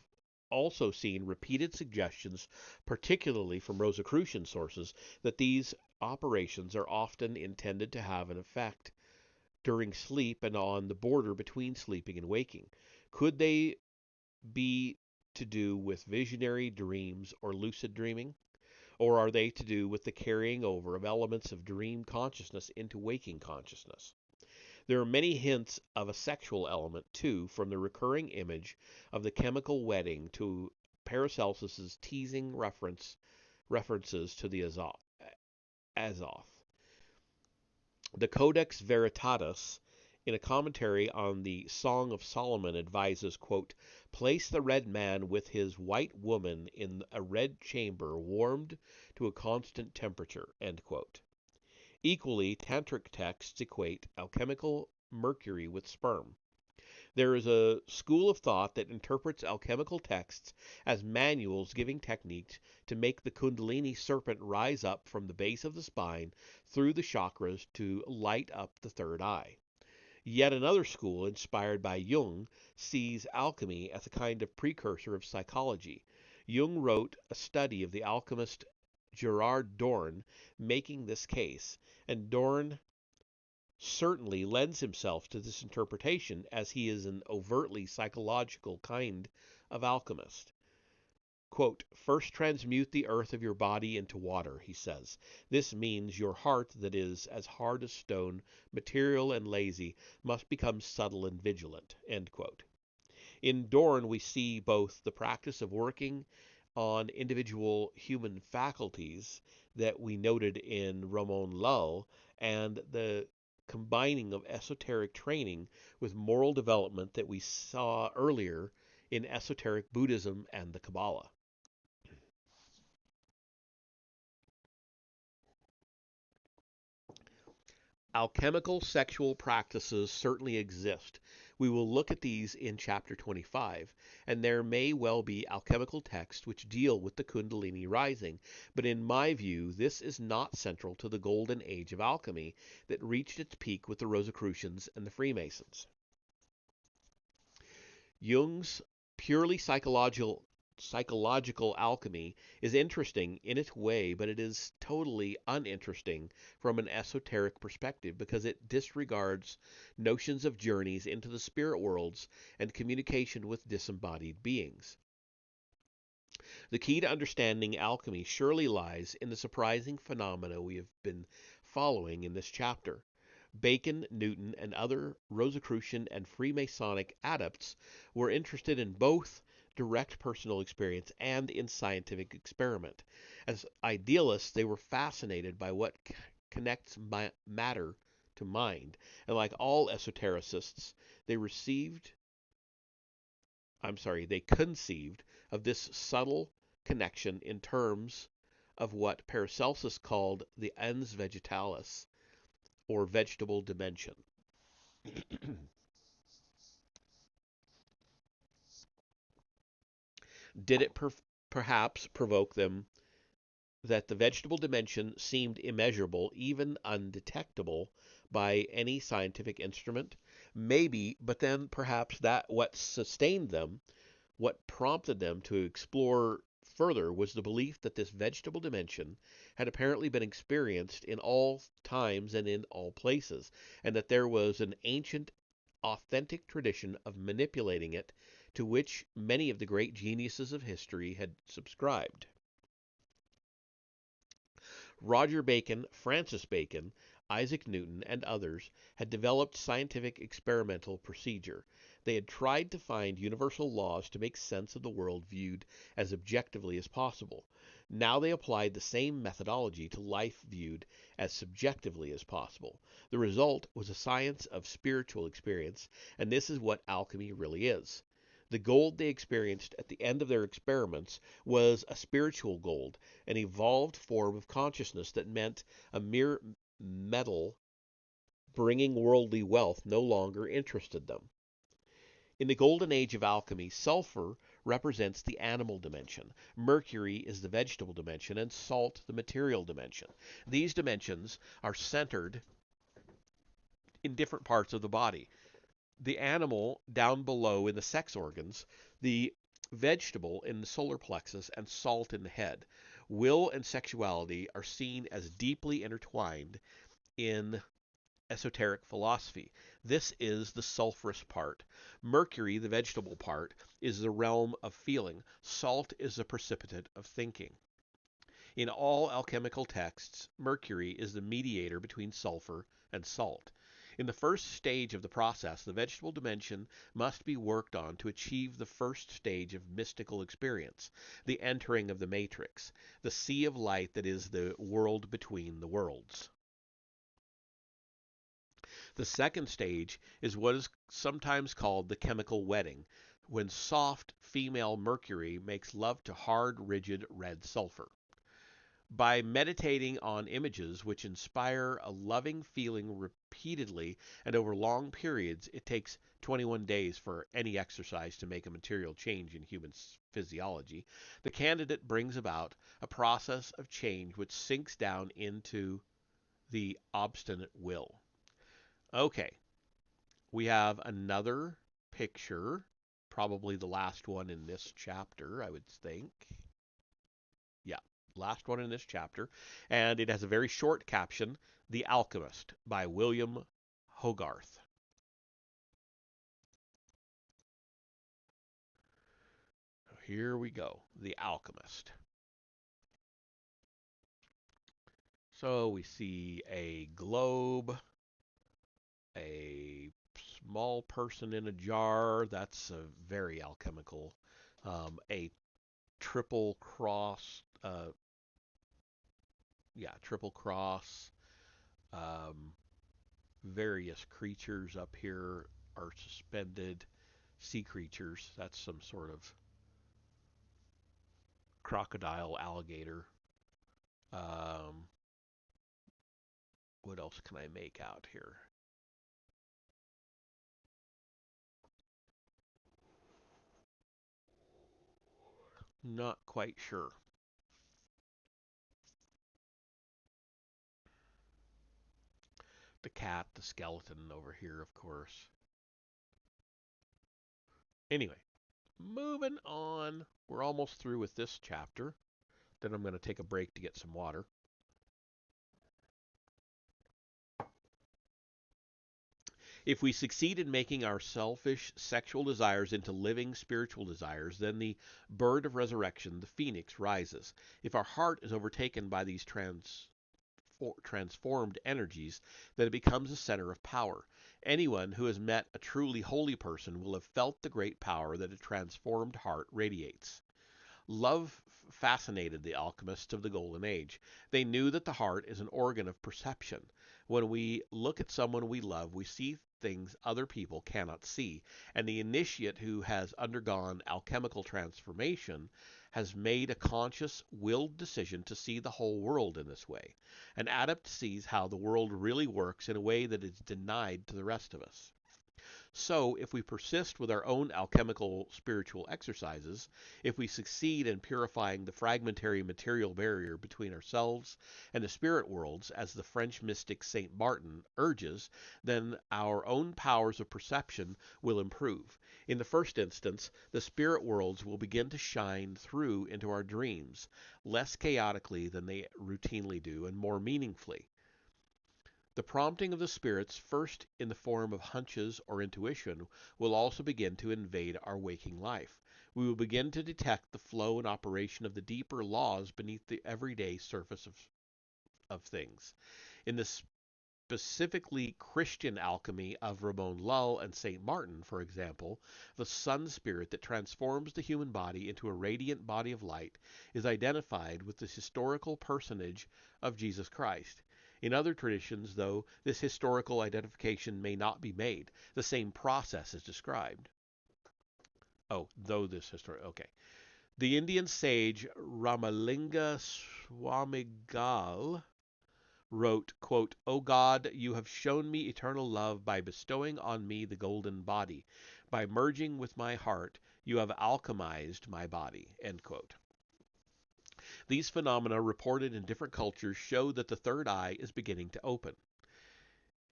also seen repeated suggestions, particularly from Rosicrucian sources, that these operations are often intended to have an effect during sleep and on the border between sleeping and waking. Could they be to do with visionary dreams or lucid dreaming? Or are they to do with the carrying over of elements of dream consciousness into waking consciousness? There are many hints of a sexual element, too, from the recurring image of the chemical wedding to Paracelsus's teasing references to the Azoth. The Codex Veritatis, in a commentary on the Song of Solomon, advises, quote, place the red man with his white woman in a red chamber warmed to a constant temperature, end quote. Equally, tantric texts equate alchemical mercury with sperm. There is a school of thought that interprets alchemical texts as manuals giving techniques to make the Kundalini serpent rise up from the base of the spine through the chakras to light up the third eye. Yet another school, inspired by Jung, sees alchemy as a kind of precursor of psychology. Jung wrote a study of the alchemist Gerard Dorn making this case, and Dorn certainly lends himself to this interpretation as he is an overtly psychological kind of alchemist. Quote, first transmute the earth of your body into water, he says. This means your heart that is as hard as stone, material and lazy, must become subtle and vigilant, end quote. In Dorn, we see both the practice of working on individual human faculties that we noted in Ramon Lull and the combining of esoteric training with moral development that we saw earlier in esoteric Buddhism and the Kabbalah. Alchemical sexual practices certainly exist. We will look at these in chapter 25, and there may well be alchemical texts which deal with the Kundalini rising, but in my view, this is not central to the golden age of alchemy that reached its peak with the Rosicrucians and the Freemasons. Jung's purely psychological alchemy is interesting in its way, but it is totally uninteresting from an esoteric perspective because it disregards notions of journeys into the spirit worlds and communication with disembodied beings. The key to understanding alchemy surely lies in the surprising phenomena we have been following in this chapter. Bacon, Newton, and other Rosicrucian and Freemasonic adepts were interested in both direct personal experience and in scientific experiment. As idealists, they were fascinated by what connects matter to mind, and like all esotericists, they conceived of this subtle connection in terms of what Paracelsus called the ens vegetalis, or vegetable dimension. Did it perhaps provoke them that the vegetable dimension seemed immeasurable, even undetectable by any scientific instrument? Maybe, but then perhaps that what sustained them, what prompted them to explore further, was the belief that this vegetable dimension had apparently been experienced in all times and in all places, and that there was an ancient, authentic tradition of manipulating it to which many of the great geniuses of history had subscribed. Roger Bacon, Francis Bacon, Isaac Newton, and others had developed scientific experimental procedure. They had tried to find universal laws to make sense of the world viewed as objectively as possible. Now they applied the same methodology to life viewed as subjectively as possible. The result was a science of spiritual experience, and this is what alchemy really is. The gold they experienced at the end of their experiments was a spiritual gold, an evolved form of consciousness that meant a mere metal bringing worldly wealth no longer interested them. In the golden age of alchemy, sulfur represents the animal dimension, mercury is the vegetable dimension, and salt the material dimension. These dimensions are centered in different parts of the body. The animal down below in the sex organs, the vegetable in the solar plexus, and salt in the head. Will and sexuality are seen as deeply intertwined in esoteric philosophy. This is the sulfurous part. Mercury, the vegetable part, is the realm of feeling. Salt is the precipitate of thinking. In all alchemical texts, mercury is the mediator between sulfur and salt. In the first stage of the process, the vegetable dimension must be worked on to achieve the first stage of mystical experience, the entering of the matrix, the sea of light that is the world between the worlds. The second stage is what is sometimes called the chemical wedding, when soft female mercury makes love to hard, rigid red sulfur. By meditating on images which inspire a loving feeling repeatedly and over long periods, it takes 21 days for any exercise to make a material change in human physiology, the candidate brings about a process of change which sinks down into the obstinate will. Okay, we have another picture, probably the last one in this chapter, I would think. Yeah, last one in this chapter. And it has a very short caption, The Alchemist by William Hogarth. Here we go, The Alchemist. So we see a globe, a small person in a jar. That's a very alchemical. A triple cross. Triple cross. Um, Various creatures up here are suspended. Sea creatures. That's some sort of crocodile, alligator. Um, what else can I make out here? Not quite sure. The cat, the skeleton over here, of course. Anyway, moving on. We're almost through with this chapter. Then I'm going to take a break to get some water. If we succeed in making our selfish sexual desires into living spiritual desires, then the bird of resurrection, the phoenix, rises. If our heart is overtaken by these transformed energies, then it becomes a center of power. Anyone who has met a truly holy person will have felt the great power that a transformed heart radiates. Love fascinated the alchemists of the Golden Age. They knew that the heart is an organ of perception. When we look at someone we love, we see things other people cannot see, and the initiate who has undergone alchemical transformation has made a conscious, willed decision to see the whole world in this way. An adept sees how the world really works in a way that is denied to the rest of us. So, if we persist with our own alchemical spiritual exercises, if we succeed in purifying the fragmentary material barrier between ourselves and the spirit worlds, as the French mystic Saint Martin urges, then our own powers of perception will improve. In the first instance, the spirit worlds will begin to shine through into our dreams, less chaotically than they routinely do, and more meaningfully. The prompting of the spirits, first in the form of hunches or intuition, will also begin to invade our waking life. We will begin to detect the flow and operation of the deeper laws beneath the everyday surface of things. In the specifically Christian alchemy of Ramon Lull and St. Martin, for example, the sun spirit that transforms the human body into a radiant body of light is identified with the historical personage of Jesus Christ. In other traditions, though, this historical identification may not be made. The same process is described. Oh, though this historical. Okay. The Indian sage Ramalinga Swamigal wrote, quote, O God, you have shown me eternal love by bestowing on me the golden body. By merging with my heart, you have alchemized my body, end quote. These phenomena reported in different cultures show that the third eye is beginning to open.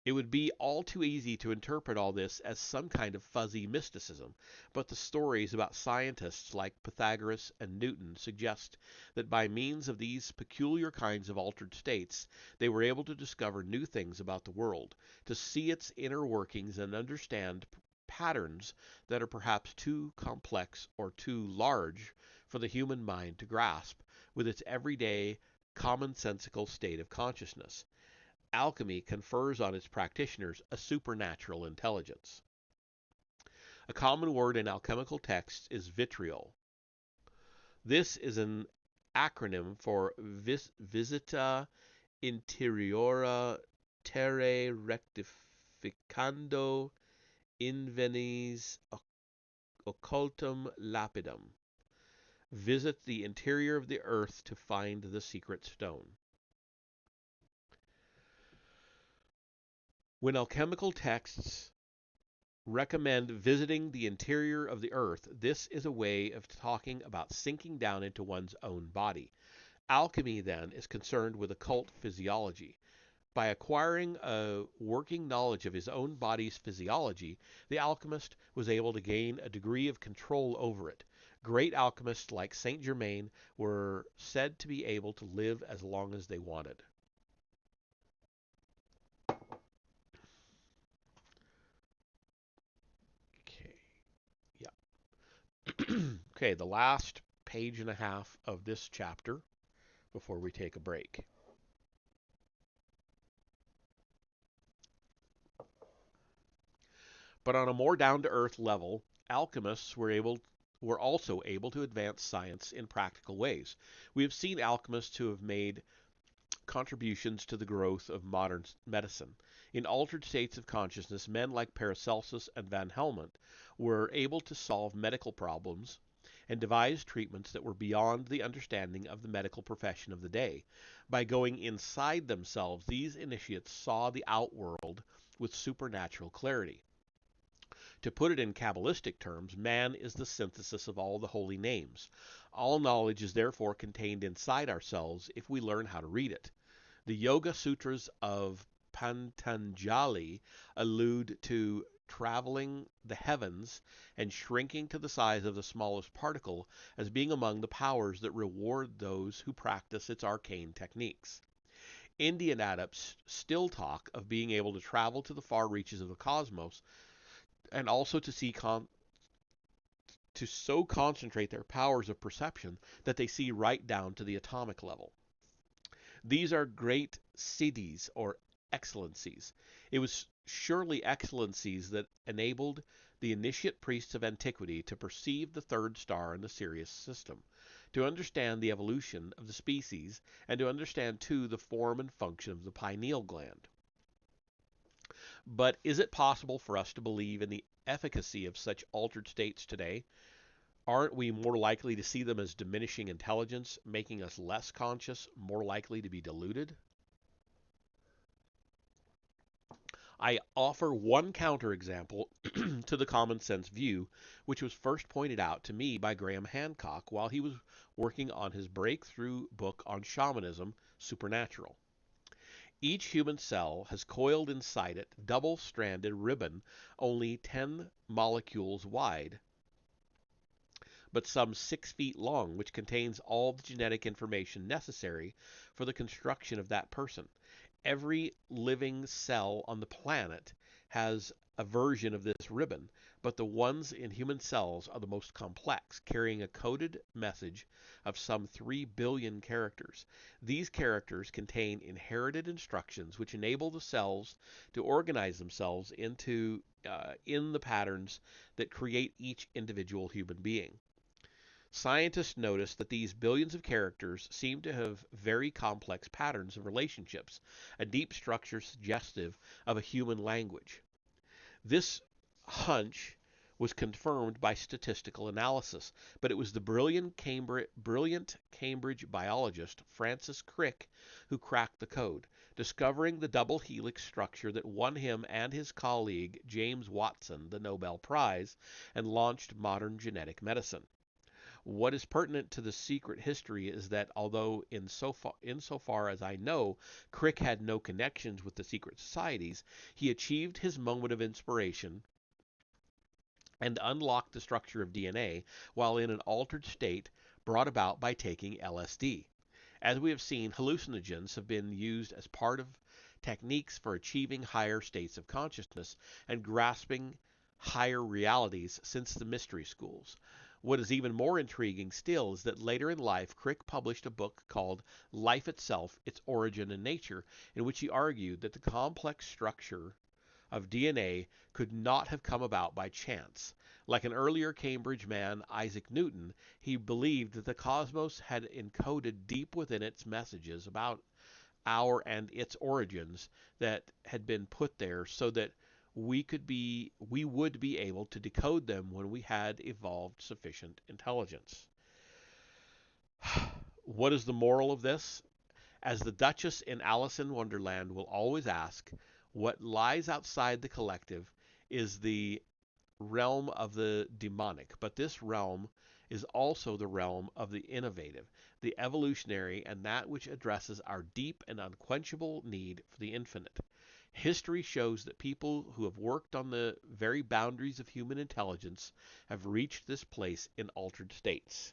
It would be all too easy to interpret all this as some kind of fuzzy mysticism, but the stories about scientists like Pythagoras and Newton suggest that by means of these peculiar kinds of altered states, they were able to discover new things about the world, to see its inner workings and understand patterns that are perhaps too complex or too large for the human mind to grasp with its everyday, commonsensical state of consciousness. Alchemy confers on its practitioners a supernatural intelligence. A common word in alchemical texts is vitriol. This is an acronym for Visita Interiora Terrae Rectificando Invenies Occultum Lapidum. Visit the interior of the earth to find the secret stone. When alchemical texts recommend visiting the interior of the earth, this is a way of talking about sinking down into one's own body. Alchemy, then, is concerned with occult physiology. By acquiring a working knowledge of his own body's physiology, the alchemist was able to gain a degree of control over it. Great alchemists like Saint Germain were said to be able to live as long as they wanted. Okay. Okay, the last page and a half of this chapter before we take a break. But on a more down-to-earth level, alchemists were also able to advance science in practical ways. We have seen alchemists who have made contributions to the growth of modern medicine. In altered states of consciousness, men like Paracelsus and Van Helmont were able to solve medical problems and devise treatments that were beyond the understanding of the medical profession of the day. By going inside themselves, these initiates saw the outworld with supernatural clarity. To put it in Kabbalistic terms, man is the synthesis of all the holy names. All knowledge is therefore contained inside ourselves if we learn how to read it. The Yoga Sutras of Patanjali allude to traveling the heavens and shrinking to the size of the smallest particle as being among the powers that reward those who practice its arcane techniques. Indian adepts still talk of being able to travel to the far reaches of the cosmos and also to to so concentrate their powers of perception that they see right down to the atomic level. These are great siddhis, or excellencies. It was surely excellencies that enabled the initiate priests of antiquity to perceive the third star in the Sirius system, to understand the evolution of the species, and to understand too the form and function of the pineal gland. But is it possible for us to believe in the efficacy of such altered states today? Aren't we more likely to see them as diminishing intelligence, making us less conscious, more likely to be deluded? I offer one counterexample to the common sense view, which was first pointed out to me by Graham Hancock while he was working on his breakthrough book on shamanism, Supernatural. Each human cell has coiled inside it double-stranded ribbon only 10 molecules wide, but some 6 feet long, which contains all the genetic information necessary for the construction of that person. Every living cell on the planet has a version of this ribbon, but the ones in human cells are the most complex, carrying a coded message of some 3 billion characters. These characters contain inherited instructions which enable the cells to organize themselves in the patterns that create each individual human being. Scientists noticed that these billions of characters seem to have very complex patterns of relationships, a deep structure suggestive of a human language. This hunch was confirmed by statistical analysis, but it was the brilliant Cambridge biologist Francis Crick who cracked the code, discovering the double helix structure that won him and his colleague James Watson the Nobel Prize and launched modern genetic medicine. What is pertinent to the secret history is that although insofar as I know, Crick had no connections with the secret societies, he achieved his moment of inspiration and unlocked the structure of DNA while in an altered state brought about by taking LSD. As we have seen, hallucinogens have been used as part of techniques for achieving higher states of consciousness and grasping higher realities since the mystery schools. What is even more intriguing still is that later in life, Crick published a book called Life Itself, Its Origin and Nature, in which he argued that the complex structure of DNA could not have come about by chance. Like an earlier Cambridge man, Isaac Newton, he believed that the cosmos had encoded deep within its messages about our and its origins that had been put there so that we would be able to decode them when we had evolved sufficient intelligence. What is the moral of this? As the Duchess in Alice in Wonderland will always ask, what lies outside the collective is the realm of the demonic, but this realm is also the realm of the innovative, the evolutionary, and that which addresses our deep and unquenchable need for the infinite. History shows that people who have worked on the very boundaries of human intelligence have reached this place in altered states.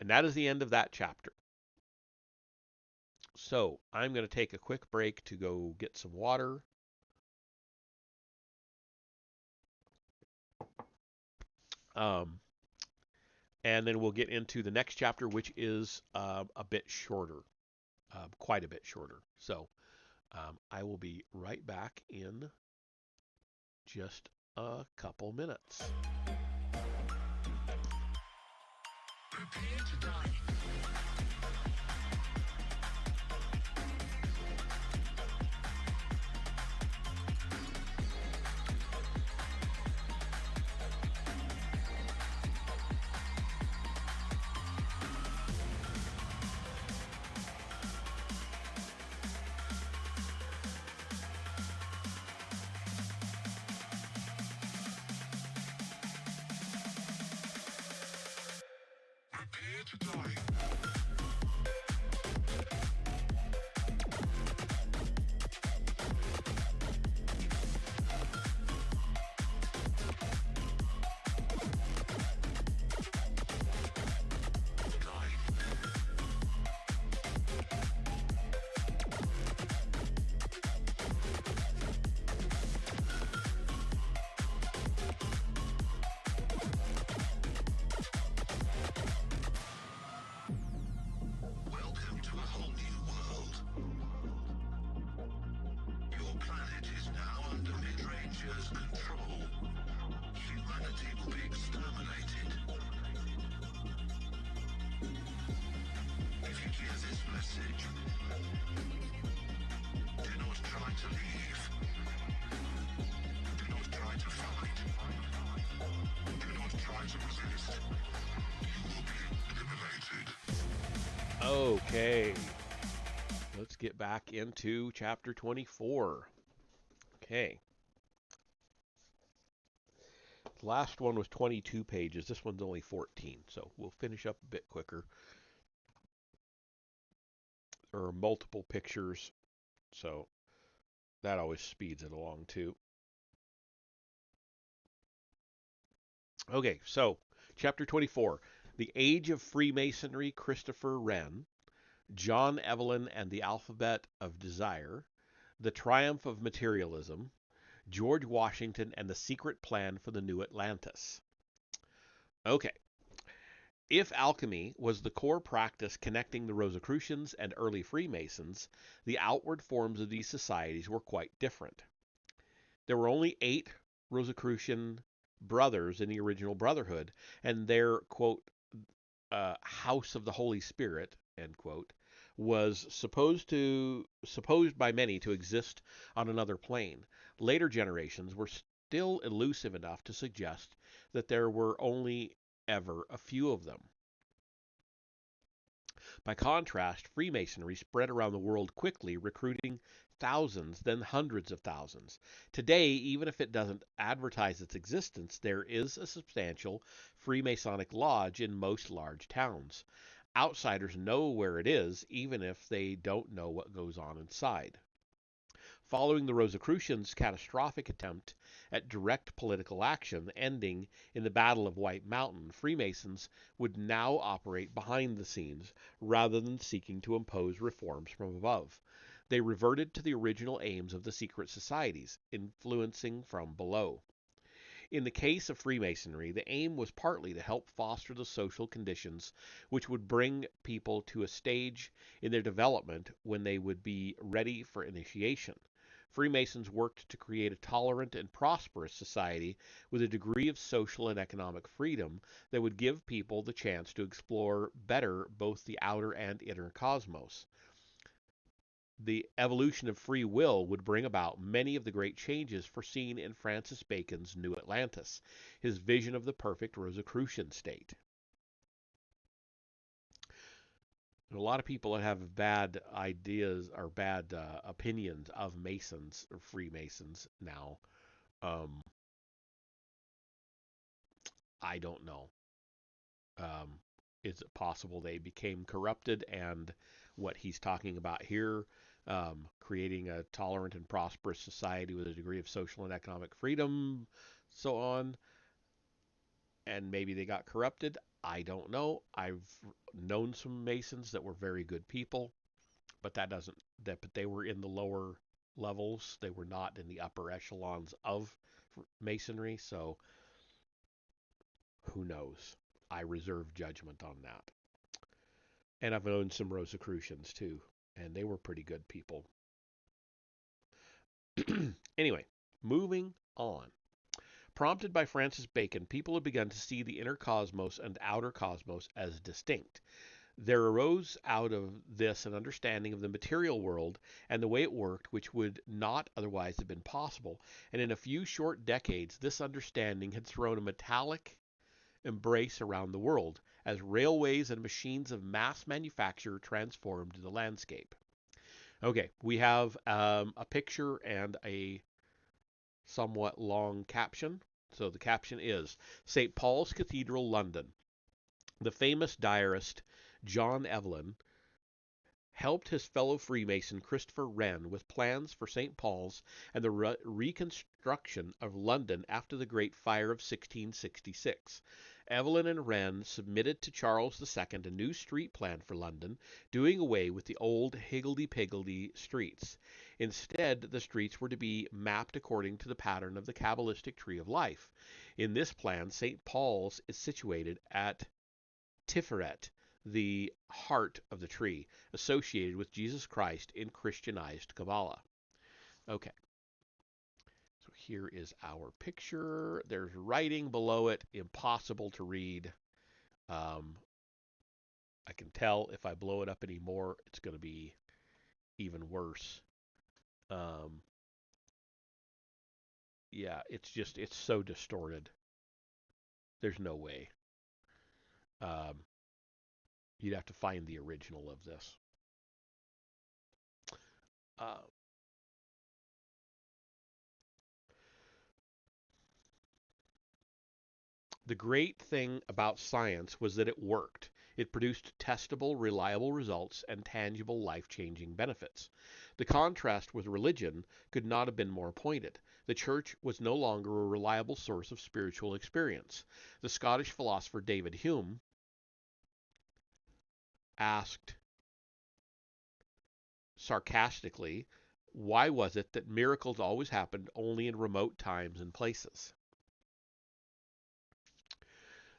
And that is the end of that chapter. So I'm going to take a quick break to go get some water. And then we'll get into the next chapter, which is a bit shorter, quite a bit shorter. So I will be right back in just a couple minutes. Prepare to die. Prepare to die. Welcome to a whole new world. Your planet is now under mid-rangers' control. Humanity will be exterminated. If you hear this message, do not try to leave. Do not try to fight. Do not try to resist. You will be eliminated. Okay. Let's get back into chapter 24. Okay. The last one was 22 pages. This one's only 14, so we'll finish up a bit quicker. There are multiple pictures, so that always speeds it along too. Okay, so chapter 24, The Age of Freemasonry, Christopher Wren, John Evelyn and the Alphabet of Desire, The Triumph of Materialism, George Washington and the Secret Plan for the New Atlantis. Okay, if alchemy was the core practice connecting the Rosicrucians and early Freemasons, the outward forms of these societies were quite different. There were only 8 Rosicrucian brothers in the original Brotherhood, and their, quote, House of the Holy Spirit, end quote, was supposed by many to exist on another plane. Later generations were still elusive enough to suggest that there were only ever a few of them. By contrast, Freemasonry spread around the world quickly, recruiting thousands, then hundreds of thousands. Today, even if it doesn't advertise its existence, there is a substantial Freemasonic lodge in most large towns. Outsiders know where it is, even if they don't know what goes on inside. Following the Rosicrucians' catastrophic attempt at direct political action, ending in the Battle of White Mountain, Freemasons would now operate behind the scenes rather than seeking to impose reforms from above. They reverted to the original aims of the secret societies, influencing from below. In the case of Freemasonry, the aim was partly to help foster the social conditions which would bring people to a stage in their development when they would be ready for initiation. Freemasons worked to create a tolerant and prosperous society with a degree of social and economic freedom that would give people the chance to explore better both the outer and inner cosmos. The evolution of free will would bring about many of the great changes foreseen in Francis Bacon's New Atlantis, his vision of the perfect Rosicrucian state. A lot of people that have bad ideas or bad opinions of Masons or Freemasons now. Um, I don't know. Um, is it possible they became corrupted and what he's talking about here, creating a tolerant and prosperous society with a degree of social and economic freedom, so on, and maybe they got corrupted? I don't know. I've known some Masons that were very good people, but that doesn't that but they were in the lower levels. They were not in the upper echelons of Masonry, so who knows? I reserve judgment on that. And I've known some Rosicrucians too, and they were pretty good people. Anyway, moving on. Prompted by Francis Bacon, people had begun to see the inner cosmos and outer cosmos as distinct. There arose out of this an understanding of the material world and the way it worked, which would not otherwise have been possible. And in a few short decades, this understanding had thrown a metallic embrace around the world as railways and machines of mass manufacture transformed the landscape. Okay, we have a picture and a somewhat long caption. So the caption is St. Paul's Cathedral, London. The famous diarist John Evelyn helped his fellow Freemason Christopher Wren with plans for St. Paul's and the reconstruction of London after the Great Fire of 1666. Evelyn and Wren submitted to Charles II a new street plan for London, doing away with the old higgledy-piggledy streets. Instead, the streets were to be mapped according to the pattern of the Kabbalistic Tree of Life. In this plan, St. Paul's is situated at Tiferet, the heart of the tree, associated with Jesus Christ in Christianized Kabbalah. Okay, so here is our picture. There's writing below it, impossible to read. Um, I can tell if I blow it up anymore, it's going to be even worse. Um, yeah, it's so distorted. There's no way. Um, you'd have to find the original of this. Uh, The great thing about science was that it worked. It produced testable, reliable results and tangible, life-changing benefits. The contrast with religion could not have been more pointed. The church was no longer a reliable source of spiritual experience. The Scottish philosopher David Hume asked, sarcastically, why was it that miracles always happened only in remote times and places?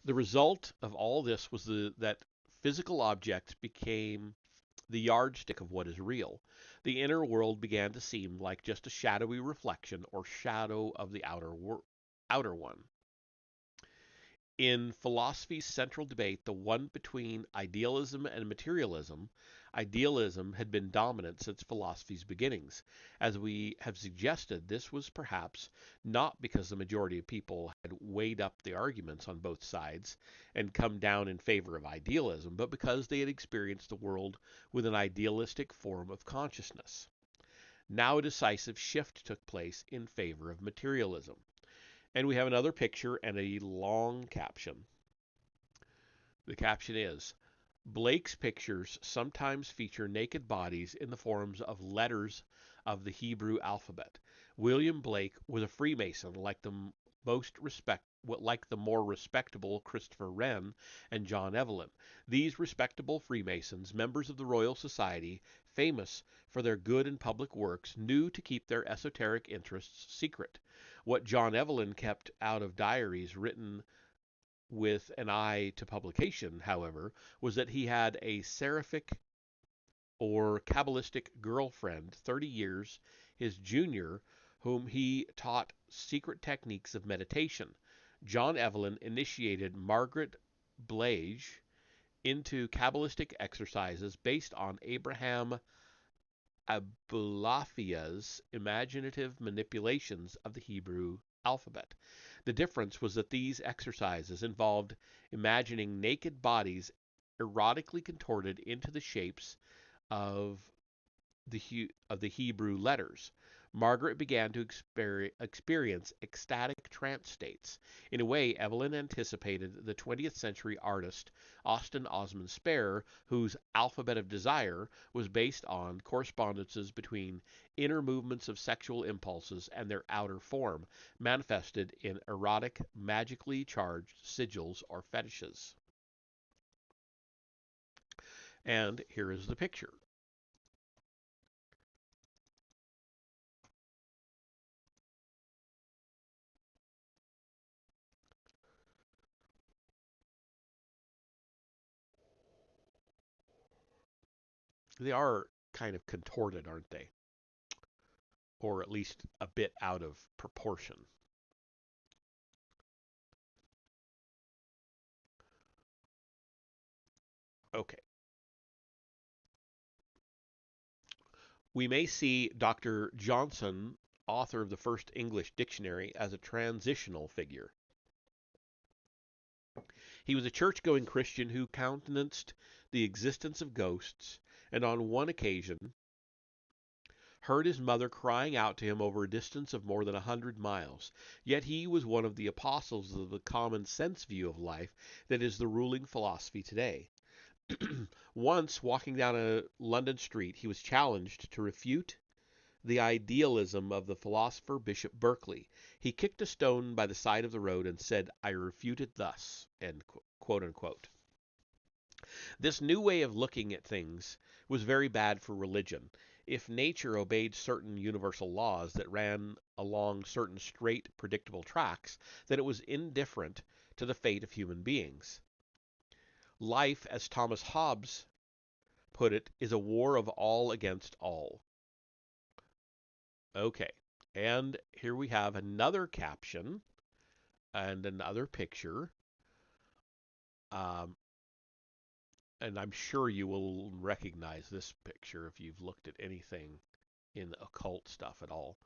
The result of all this was that physical objects became the yardstick of what is real. The inner world began to seem like just a shadowy reflection or shadow of the outer one. In philosophy's central debate, the one between idealism and materialism, idealism had been dominant since philosophy's beginnings. As we have suggested, this was perhaps not because the majority of people had weighed up the arguments on both sides and come down in favor of idealism, but because they had experienced the world with an idealistic form of consciousness. Now a decisive shift took place in favor of materialism. And we have another picture and a long caption. The caption is, Blake's pictures sometimes feature naked bodies in the forms of letters of the Hebrew alphabet. William Blake was a Freemason like the more respectable Christopher Wren and John Evelyn. These respectable Freemasons, members of the Royal Society, famous for their good and public works, knew to keep their esoteric interests secret. What John Evelyn kept out of diaries written with an eye to publication, however, was that he had a seraphic or Kabbalistic girlfriend 30 years his junior, whom he taught secret techniques of meditation. John Evelyn initiated Margaret Blage into Kabbalistic exercises based on Abraham Abulafia's imaginative manipulations of the Hebrew alphabet. The difference was that these exercises involved imagining naked bodies erotically contorted into the shapes of the Hebrew letters. Margaret began to experience ecstatic trance states. In a way, Evelyn anticipated the 20th century artist Austin Osman Spare, whose Alphabet of Desire was based on correspondences between inner movements of sexual impulses and their outer form, manifested in erotic, magically charged sigils or fetishes. And here is the picture. They are kind of contorted, aren't they? Or at least a bit out of proportion. Okay. We may see Dr. Johnson, author of the first English dictionary, as a transitional figure. He was a church-going Christian who countenanced the existence of ghosts, and on one occasion heard his mother crying out to him over a distance of more than 100 miles. Yet he was one of the apostles of the common sense view of life that is the ruling philosophy today. Once, walking down a London street, he was challenged to refute the idealism of the philosopher Bishop Berkeley. He kicked a stone by the side of the road and said, "I refute it thus," end quote unquote. This new way of looking at things was very bad for religion. If nature obeyed certain universal laws that ran along certain straight, predictable tracks, then it was indifferent to the fate of human beings. Life, as Thomas Hobbes put it, is a war of all against all. Okay, and here we have another caption and another picture. Um, and I'm sure you will recognize this picture if you've looked at anything in the occult stuff at all.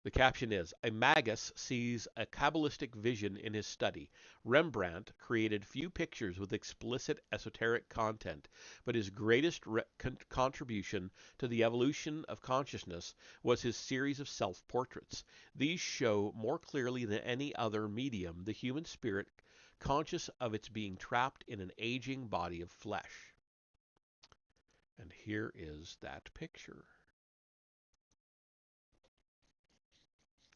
The caption is, "A magus sees a Kabbalistic vision in his study. Rembrandt created few pictures with explicit esoteric content, but his greatest contribution to the evolution of consciousness was his series of self-portraits. These show more clearly than any other medium the human spirit conscious of its being trapped in an aging body of flesh." And here is that picture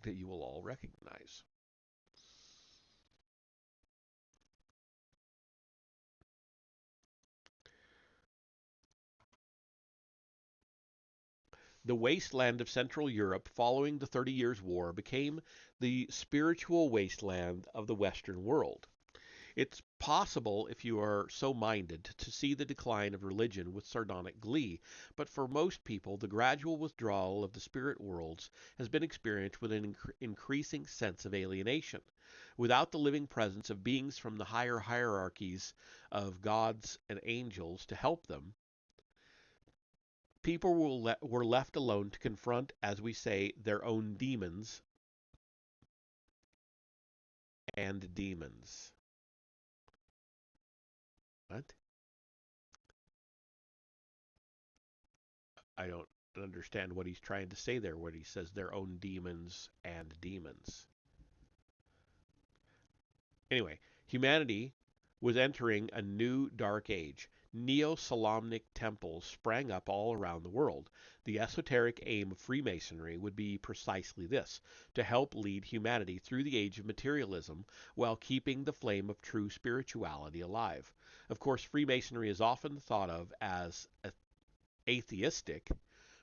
that you will all recognize. The wasteland of Central Europe following the 30 Years' War became the spiritual wasteland of the Western world. It's possible, if you are so minded, to see the decline of religion with sardonic glee, but for most people, the gradual withdrawal of the spirit worlds has been experienced with an increasing sense of alienation. Without the living presence of beings from the higher hierarchies of gods and angels to help them, people were left alone to confront, as we say, their own demons and demons. What? I don't understand what he's trying to say there when he says their own demons and demons. Anyway, humanity was entering a new dark age. Neo-Solomonic temples sprang up all around the world. The esoteric aim of Freemasonry would be precisely this, to help lead humanity through the age of materialism while keeping the flame of true spirituality alive. Of course, Freemasonry is often thought of as atheistic,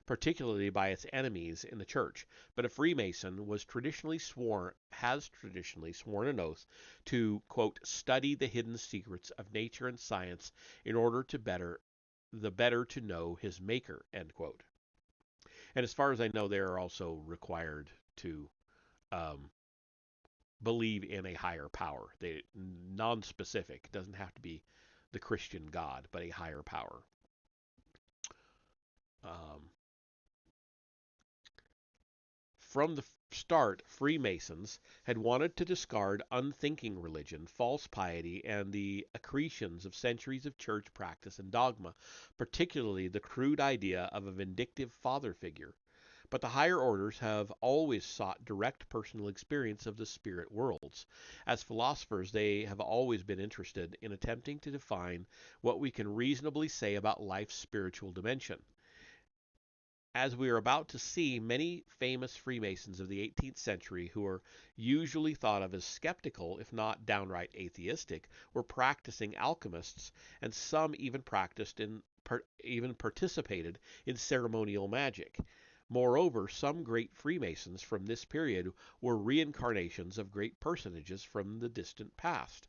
particularly by its enemies in the church, but a Freemason has traditionally sworn an oath to, quote, study the hidden secrets of nature and science in order to better to know his maker, end quote. And as far as I know, they are also required to um, believe in a higher power. They non-specific, doesn't have to be the Christian God, but a higher power. Um, From the start, Freemasons had wanted to discard unthinking religion, false piety, and the accretions of centuries of church practice and dogma, particularly the crude idea of a vindictive father figure. But the higher orders have always sought direct personal experience of the spirit worlds. As philosophers, they have always been interested in attempting to define what we can reasonably say about life's spiritual dimension. As we are about to see, many famous Freemasons of the 18th century, who are usually thought of as skeptical, if not downright atheistic, were practicing alchemists, and some even participated in ceremonial magic. Moreover, some great Freemasons from this period were reincarnations of great personages from the distant past.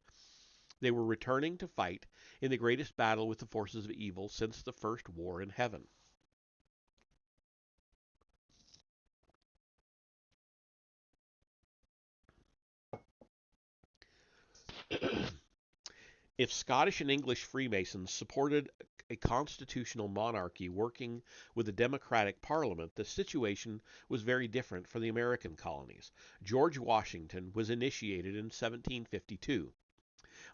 They were returning to fight in the greatest battle with the forces of evil since the first war in heaven. If Scottish and English Freemasons supported a constitutional monarchy working with a democratic parliament, the situation was very different for the American colonies. George Washington was initiated in 1752.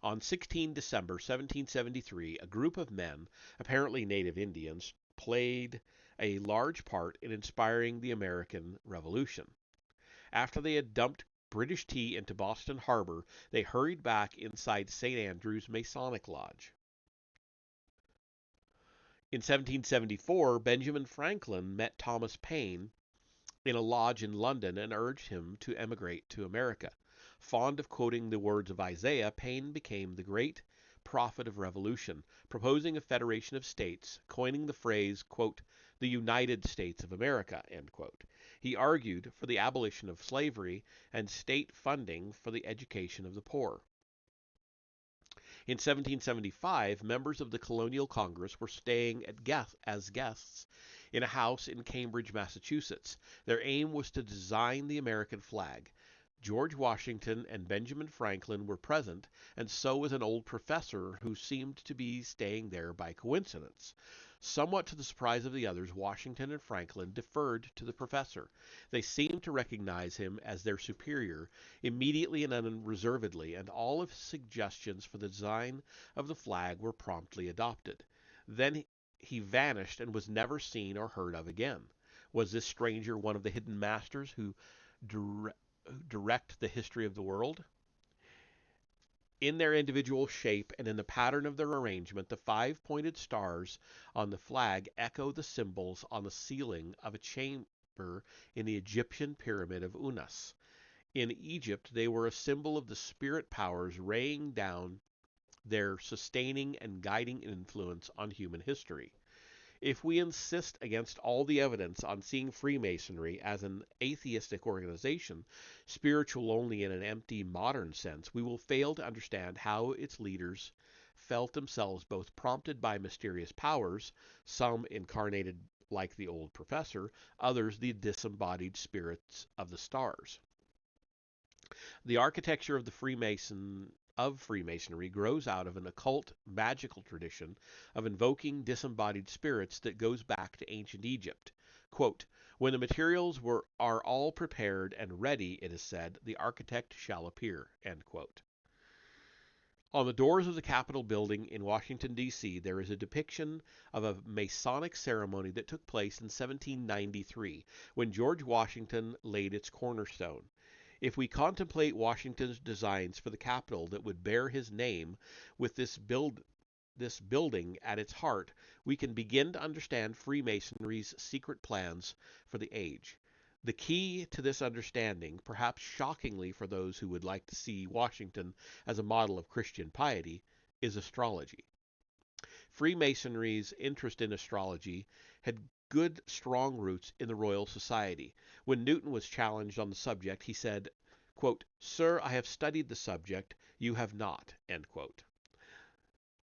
On 16 December 1773, a group of men, apparently native Indians, played a large part in inspiring the American Revolution. After they had dumped British tea into Boston Harbor, they hurried back inside St. Andrew's Masonic Lodge. In 1774, Benjamin Franklin met Thomas Paine in a lodge in London and urged him to emigrate to America. Fond of quoting the words of Isaiah, Paine became the great prophet of revolution, proposing a federation of states, coining the phrase, quote, the United States of America, end quote. He argued for the abolition of slavery and state funding for the education of the poor. In 1775, members of the Colonial Congress were staying as guests in a house in Cambridge, Massachusetts. Their aim was to design the American flag. George Washington and Benjamin Franklin were present, and so was an old professor who seemed to be staying there by coincidence. Somewhat to the surprise of the others, Washington and Franklin deferred to the professor. They seemed to recognize him as their superior immediately and unreservedly, and all of his suggestions for the design of the flag were promptly adopted. Then he vanished and was never seen or heard of again. Was this stranger one of the hidden masters who direct the history of the world? In their individual shape and in the pattern of their arrangement, the five-pointed stars on the flag echo the symbols on the ceiling of a chamber in the Egyptian pyramid of Unas. In Egypt, they were a symbol of the spirit powers raining down their sustaining and guiding influence on human history. If we insist against all the evidence on seeing Freemasonry as an atheistic organization, spiritual only in an empty modern sense, we will fail to understand how its leaders felt themselves both prompted by mysterious powers, some incarnated like the old professor, others the disembodied spirits of the stars. The architecture of Freemasonry grows out of an occult magical tradition of invoking disembodied spirits that goes back to ancient Egypt. Quote, when the materials are all prepared and ready, it is said, the architect shall appear. End quote. On the doors of the Capitol building in Washington, D.C., there is a depiction of a Masonic ceremony that took place in 1793 when George Washington laid its cornerstone. If we contemplate Washington's designs for the Capitol that would bear his name with this building at its heart, we can begin to understand Freemasonry's secret plans for the age. The key to this understanding, perhaps shockingly for those who would like to see Washington as a model of Christian piety, is astrology. Freemasonry's interest in astrology had good, strong roots in the Royal Society. When Newton was challenged on the subject, he said, quote, "Sir, I have studied the subject, you have not." End quote.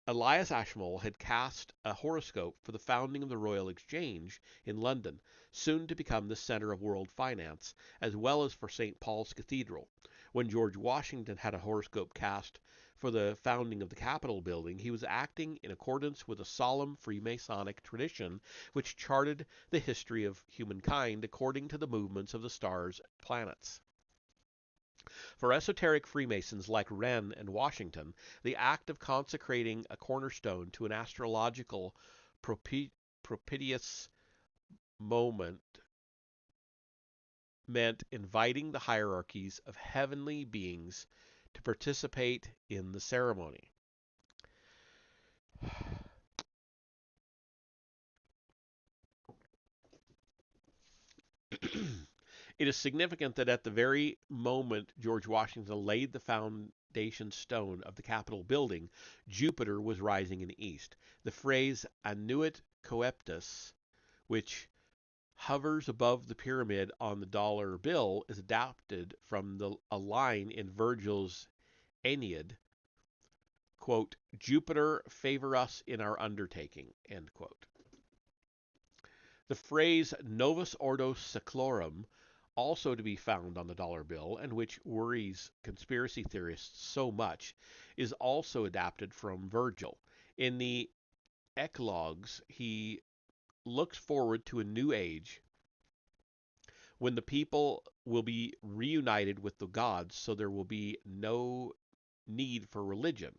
Elias Ashmole had cast a horoscope for the founding of the Royal Exchange in London, soon to become the center of world finance, as well as for St. Paul's Cathedral. When George Washington had a horoscope cast for the founding of the Capitol building, he was acting in accordance with a solemn Freemasonic tradition which charted the history of humankind according to the movements of the stars and planets. For esoteric Freemasons like Wren and Washington, the act of consecrating a cornerstone to an astrological propitious moment meant inviting the hierarchies of heavenly beings to participate in the ceremony. It is significant that at the very moment George Washington laid the foundation stone of the Capitol building, Jupiter was rising in the east. The phrase annuit coeptus, which hovers above the pyramid on the dollar bill, is adapted from a line in Virgil's Aeneid, quote, "Jupiter favor us in our undertaking," end quote. The phrase Novus Ordo Seclorum, also to be found on the dollar bill, and which worries conspiracy theorists so much, is also adapted from Virgil. In the Eclogues, he looks forward to a new age when the people will be reunited with the gods, so there will be no need for religion.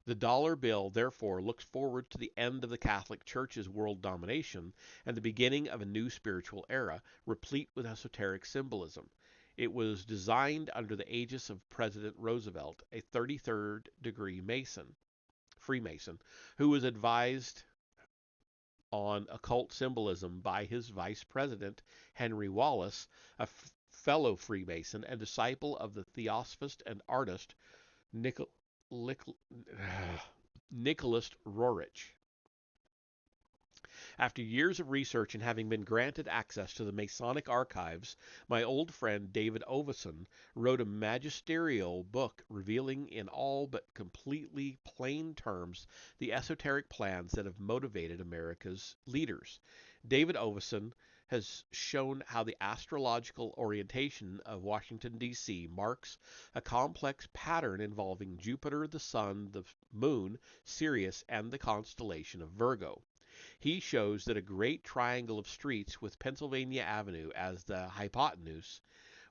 The dollar bill, therefore, looks forward to the end of the Catholic Church's world domination and the beginning of a new spiritual era, replete with esoteric symbolism. It was designed under the aegis of President Roosevelt, a 33rd degree Freemason, who was advised on occult symbolism by his vice president, Henry Wallace, a fellow Freemason and disciple of the theosophist and artist Nicholas Roerich. After years of research and having been granted access to the Masonic archives, my old friend David Oveson wrote a magisterial book revealing in all but completely plain terms the esoteric plans that have motivated America's leaders. David Oveson has shown how the astrological orientation of Washington, D.C. marks a complex pattern involving Jupiter, the Sun, the Moon, Sirius, and the constellation of Virgo. He shows that a great triangle of streets with Pennsylvania Avenue as the hypotenuse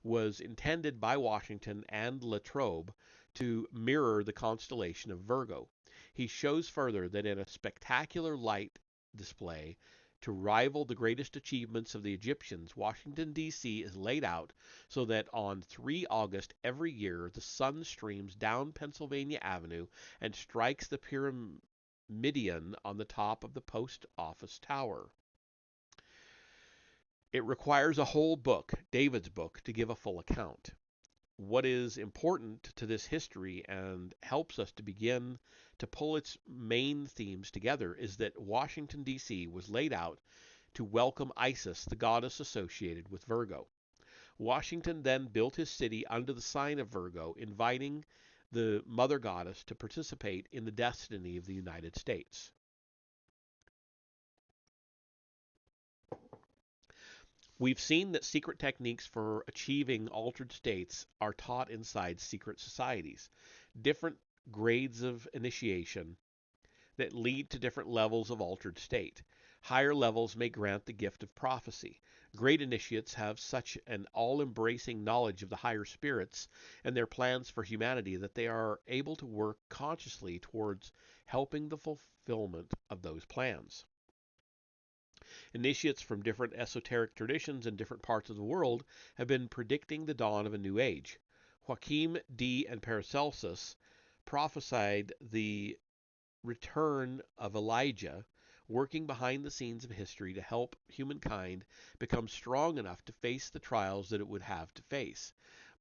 was intended by Washington and Latrobe to mirror the constellation of Virgo. He shows further that in a spectacular light display to rival the greatest achievements of the Egyptians, Washington, D.C. is laid out so that on 3 August every year the sun streams down Pennsylvania Avenue and strikes the pyramidion on the top of the post office tower. It requires a whole book, David's book, to give a full account. what is important to this history and helps us to begin to pull its main themes together is that Washington, D.C. was laid out to welcome Isis, the goddess associated with Virgo. Washington then built his city under the sign of Virgo, inviting the mother goddess to participate in the destiny of the United States. We've seen that secret techniques for achieving altered states are taught inside secret societies. Different grades of initiation that lead to different levels of altered state. Higher levels may grant the gift of prophecy. Great initiates have such an all embracing knowledge of the higher spirits and their plans for humanity that they are able to work consciously towards helping the fulfillment of those plans. Initiates from different esoteric traditions in different parts of the world have been predicting the dawn of a new age. Joachim D. and Paracelsus prophesied the return of Elijah, working behind the scenes of history to help humankind become strong enough to face the trials that it would have to face.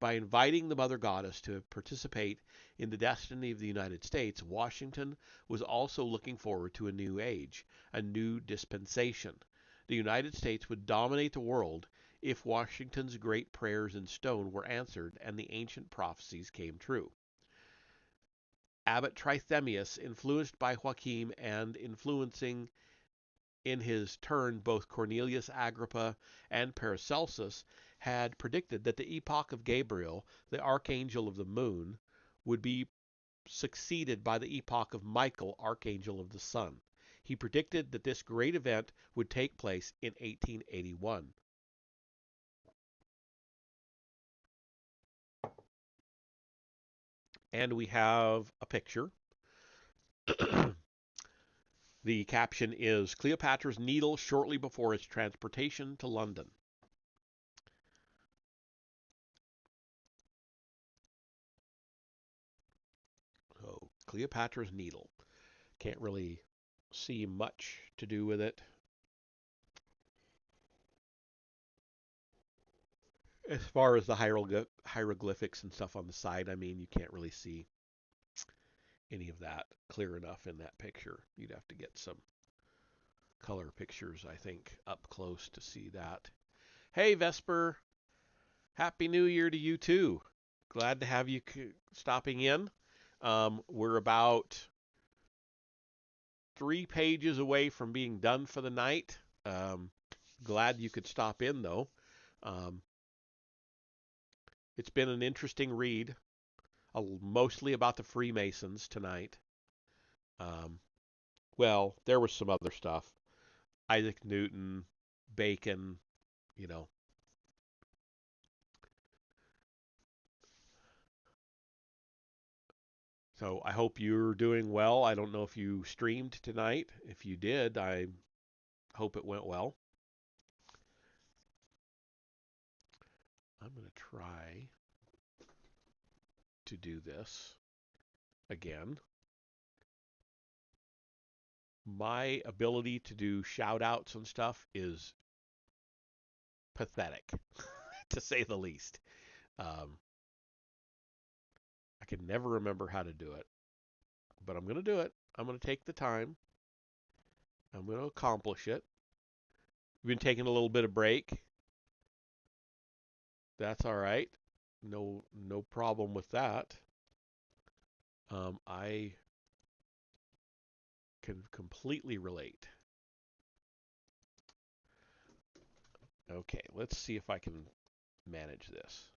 By inviting the Mother Goddess to participate in the destiny of the United States, Washington was also looking forward to a new age, a new dispensation. The United States would dominate the world if Washington's great prayers in stone were answered and the ancient prophecies came true. Abbot Trithemius, influenced by Joachim and influencing in his turn both Cornelius Agrippa and Paracelsus, had predicted that the epoch of Gabriel, the archangel of the moon, would be succeeded by the epoch of Michael, archangel of the sun. He predicted that this great event would take place in 1881. And we have a picture. The caption is Cleopatra's Needle shortly before its transportation to London. So, Cleopatra's Needle. Can't really see much to do with it. As far as the hieroglyphics and stuff on the side, I mean, you can't really see any of that clear enough in that picture. You'd have to get some color pictures, I think, up close to see that. Hey, Vesper. Happy New Year to you, too. Glad to have you stopping in. We're about 3 pages away from being done for the night. Glad you could stop in, though. It's been an interesting read, mostly about the Freemasons tonight. Well, there was some other stuff. Isaac Newton, Bacon, you know. So I hope you're doing well. I don't know if you streamed tonight. If you did, I hope it went well. I'm going to try to do this again. My ability to do shout outs and stuff is pathetic, to say the least. I can never remember how to do it, but I'm going to do it. I'm going to take the time. I'm going to accomplish it. We've been taking a little bit of break. That's all right. No problem with that. I can completely relate. Okay, let's see if I can manage this.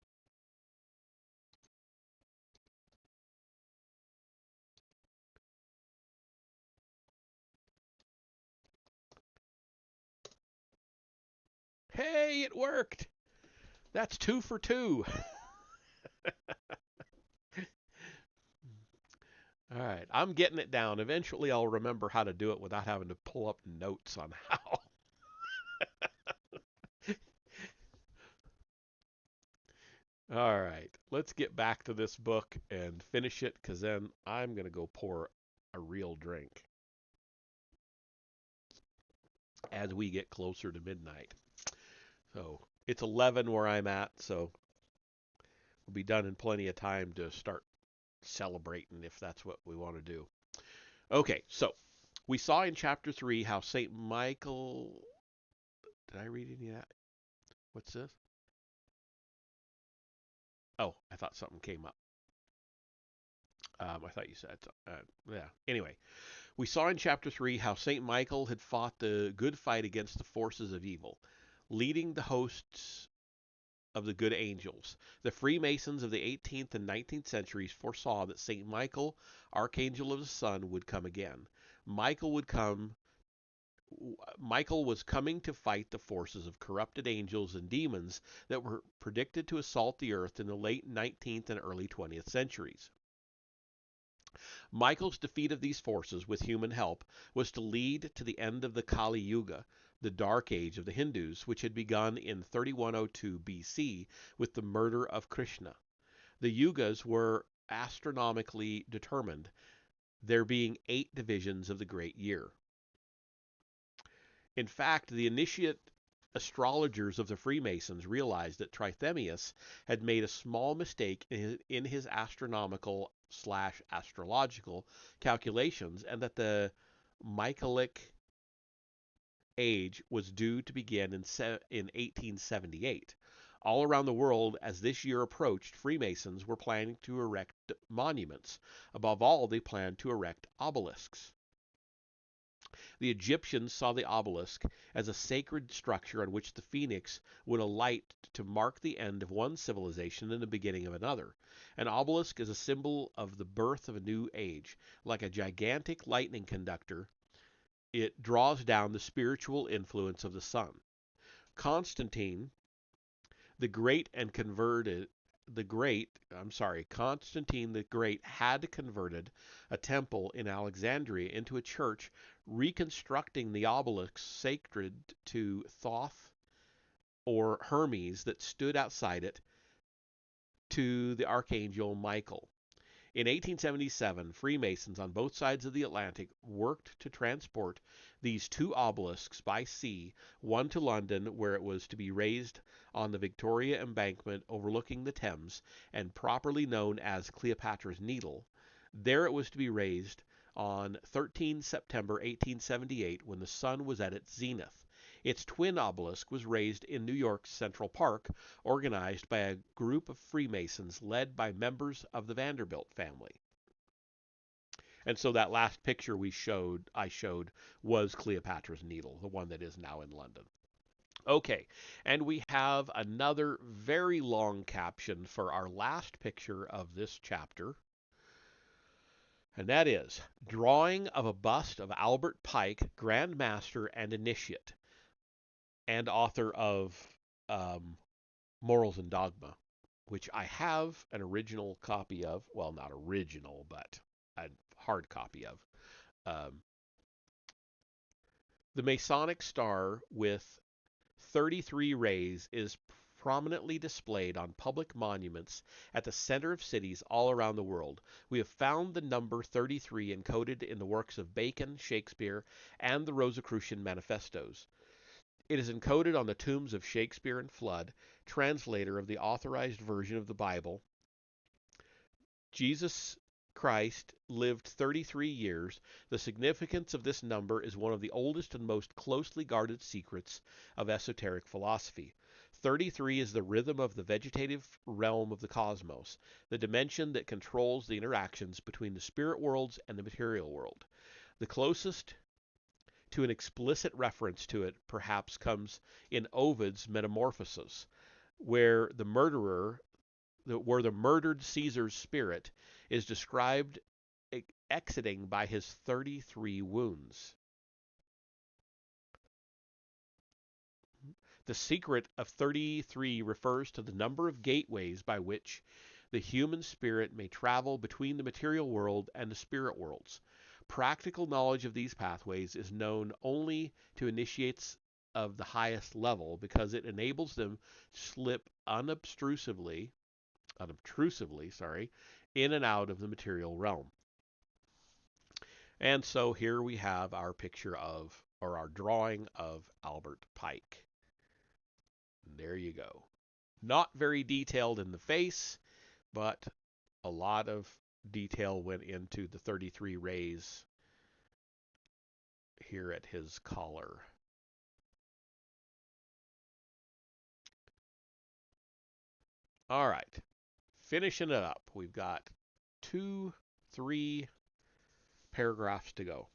Hey, it worked. That's 2 for 2. All right, I'm getting it down. Eventually, I'll remember how to do it without having to pull up notes on how. All right, let's get back to this book and finish it because then I'm going to go pour a real drink as we get closer to midnight. So it's 11 where I'm at, so We'll be done in plenty of time to start celebrating if that's what we want to do. Okay, so we saw in chapter 3 how St. Michael. Did I read any of that? What's this? Oh, I thought something came up. I thought you said, yeah. Anyway, we saw in chapter 3 how St. Michael had fought the good fight against the forces of evil, leading the hosts of the good angels. The Freemasons of the 18th and 19th centuries foresaw that St. Michael, archangel of the sun, would come again. Michael would come Michael was coming to fight the forces of corrupted angels and demons that were predicted to assault the earth in the late 19th and early 20th centuries. Michael's defeat of these forces with human help was to lead to the end of the Kali Yuga, the dark age of the Hindus, which had begun in 3102 BC with the murder of Krishna. The Yugas were astronomically determined, there being 8 divisions of the great year. In fact, the initiate astrologers of the Freemasons realized that Trithemius had made a small mistake in his astronomical/astrological calculations, and that the Michaelic age was due to begin in 1878. All around the world, as this year approached, Freemasons were planning to erect monuments. Above all, they planned to erect obelisks. The Egyptians saw the obelisk as a sacred structure on which the phoenix would alight to mark the end of one civilization and the beginning of another. An obelisk is a symbol of the birth of a new age. Like a gigantic lightning conductor, it draws down the spiritual influence of the sun. Constantine the Great and converted Constantine the Great had converted a temple in Alexandria into a church, reconstructing the obelisk sacred to Thoth or Hermes that stood outside it to the archangel Michael. In 1877, Freemasons on both sides of the Atlantic worked to transport these 2 obelisks by sea, one to London, where it was to be raised on the Victoria Embankment overlooking the Thames, and properly known as Cleopatra's Needle. There it was to be raised on 13 September 1878, when the sun was at its zenith. Its twin obelisk was raised in New York's Central Park, organized by a group of Freemasons led by members of the Vanderbilt family. And so that last picture I showed was Cleopatra's Needle, the one that is now in London. Okay, and we have another very long caption for our last picture of this chapter. And that is, drawing of a bust of Albert Pike, Grand Master and Initiate, and author of Morals and Dogma, which I have an original copy of. Well, not original, but a hard copy of. The Masonic star with 33 rays is prominently displayed on public monuments at the center of cities all around the world. We have found the number 33 encoded in the works of Bacon, Shakespeare, and the Rosicrucian manifestos. It is encoded on the tombs of Shakespeare and Flood, translator of the authorized version of the Bible. Jesus Christ lived 33 years. The significance of this number is one of the oldest and most closely guarded secrets of esoteric philosophy. 33 is the rhythm of the vegetative realm of the cosmos, the dimension that controls the interactions between the spirit worlds and the material world. The closest to an explicit reference to it perhaps comes in Ovid's Metamorphoses, where the murdered Caesar's spirit is described exiting by his 33 wounds. The secret of 33 refers to the number of gateways by which the human spirit may travel between the material world and the spirit worlds. Practical knowledge of these pathways is known only to initiates of the highest level, because it enables them to slip unobtrusively, in and out of the material realm. And so here we have our picture of, or our drawing of, Albert Pike. There you go. Not very detailed in the face, but a lot of detail went into the 33 rays here at his collar. All right, finishing it up. We've got 3 paragraphs to go.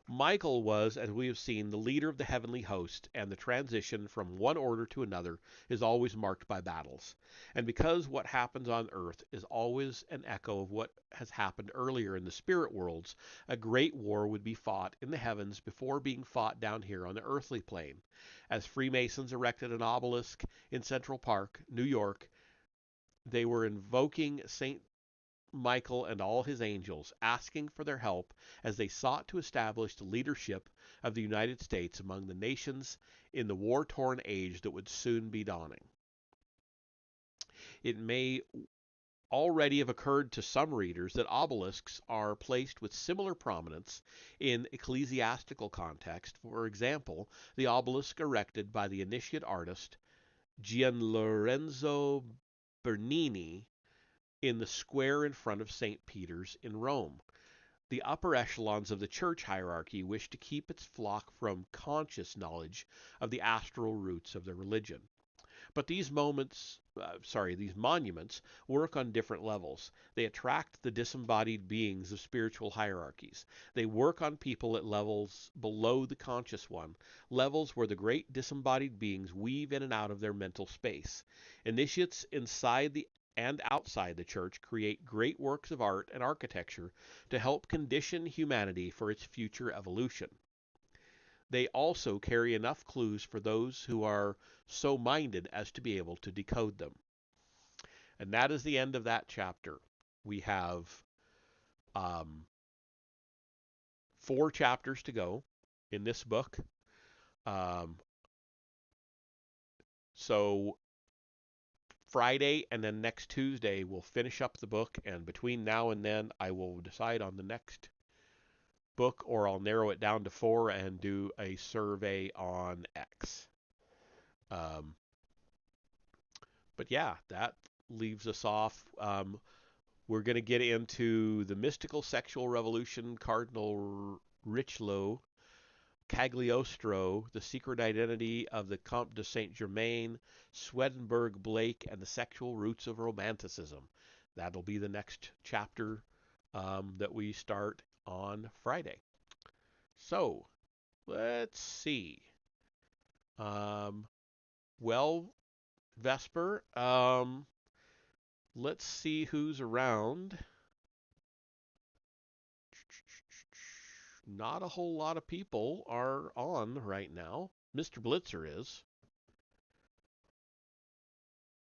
Michael was, as we have seen, the leader of the heavenly host, and the transition from one order to another is always marked by battles. And because what happens on earth is always an echo of what has happened earlier in the spirit worlds, a great war would be fought in the heavens before being fought down here on the earthly plane. As Freemasons erected an obelisk in Central Park, New York, they were invoking St. Michael and all his angels, asking for their help as they sought to establish the leadership of the United States among the nations in the war-torn age that would soon be dawning. It may already have occurred to some readers that obelisks are placed with similar prominence in ecclesiastical context. For example, the obelisk erected by the initiate artist Gianlorenzo Bernini in the square in front of St. Peter's in Rome. The upper echelons of the church hierarchy wish to keep its flock from conscious knowledge of the astral roots of their religion. But these monuments work on different levels. They attract the disembodied beings of spiritual hierarchies. They work on people at levels below the conscious one, levels where the great disembodied beings weave in and out of their mental space. Initiates inside and outside the church create great works of art and architecture to help condition humanity for its future evolution. They also carry enough clues for those who are so minded as to be able to decode them. And that is the end of that chapter. We have 4 chapters to go in this book. So Friday and then next Tuesday we'll finish up the book, and between now and then I will decide on the next book, or I'll narrow it down to 4 and do a survey on X. But yeah, that leaves us off. We're going to get into the mystical sexual revolution, Cardinal Richelieu, Cagliostro, the secret identity of the Comte de Saint-Germain, Swedenborg Blake, and the sexual roots of Romanticism. That'll be the next chapter that we start on Friday. So, let's see. Well, Vesper, let's see who's around. Not a whole lot of people are on right now. Mr. Blitzer is.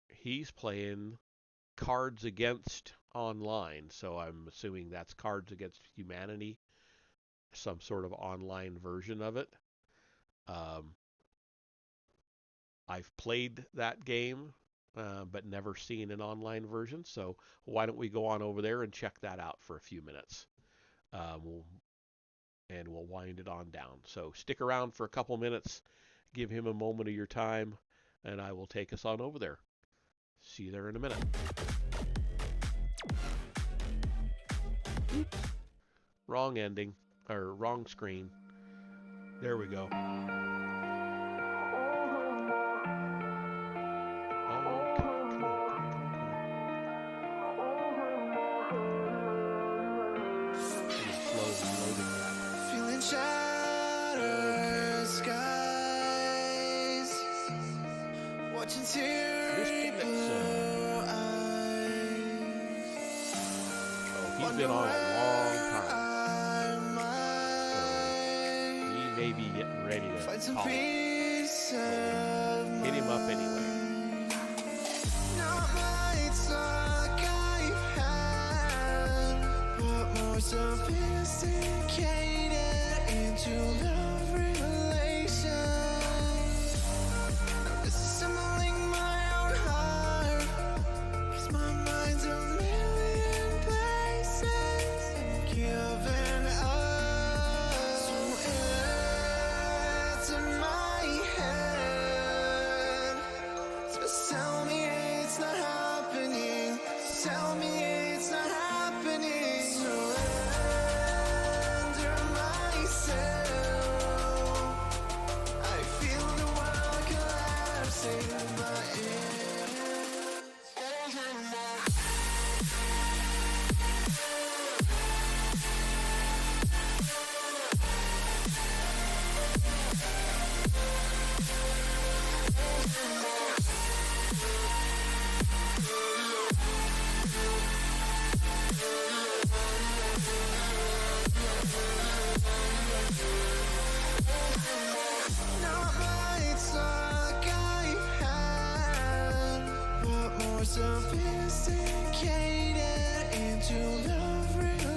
He's playing Cards Against Online, so I'm assuming that's Cards Against Humanity, some sort of online version of it. I've played that game, but never seen an online version, so why don't we go on over there and check that out for a few minutes. We'll wind it on down. So stick around for a couple minutes, give him a moment of your time, and I will take us on over there. See you there in a minute. Oops. Wrong ending, or wrong screen. There we go. Shattered skies, watching teary blue eyes. He's been on a long time, so he may be getting ready to find some call. peace of Hit him up anyway. Not nights like I've had, but more sophisticated into love relations. Assembling my own heart, 'cause my mind's a million places and giving up. So it's in my head. Just tell me it's not happening. Tell sophisticated into love related.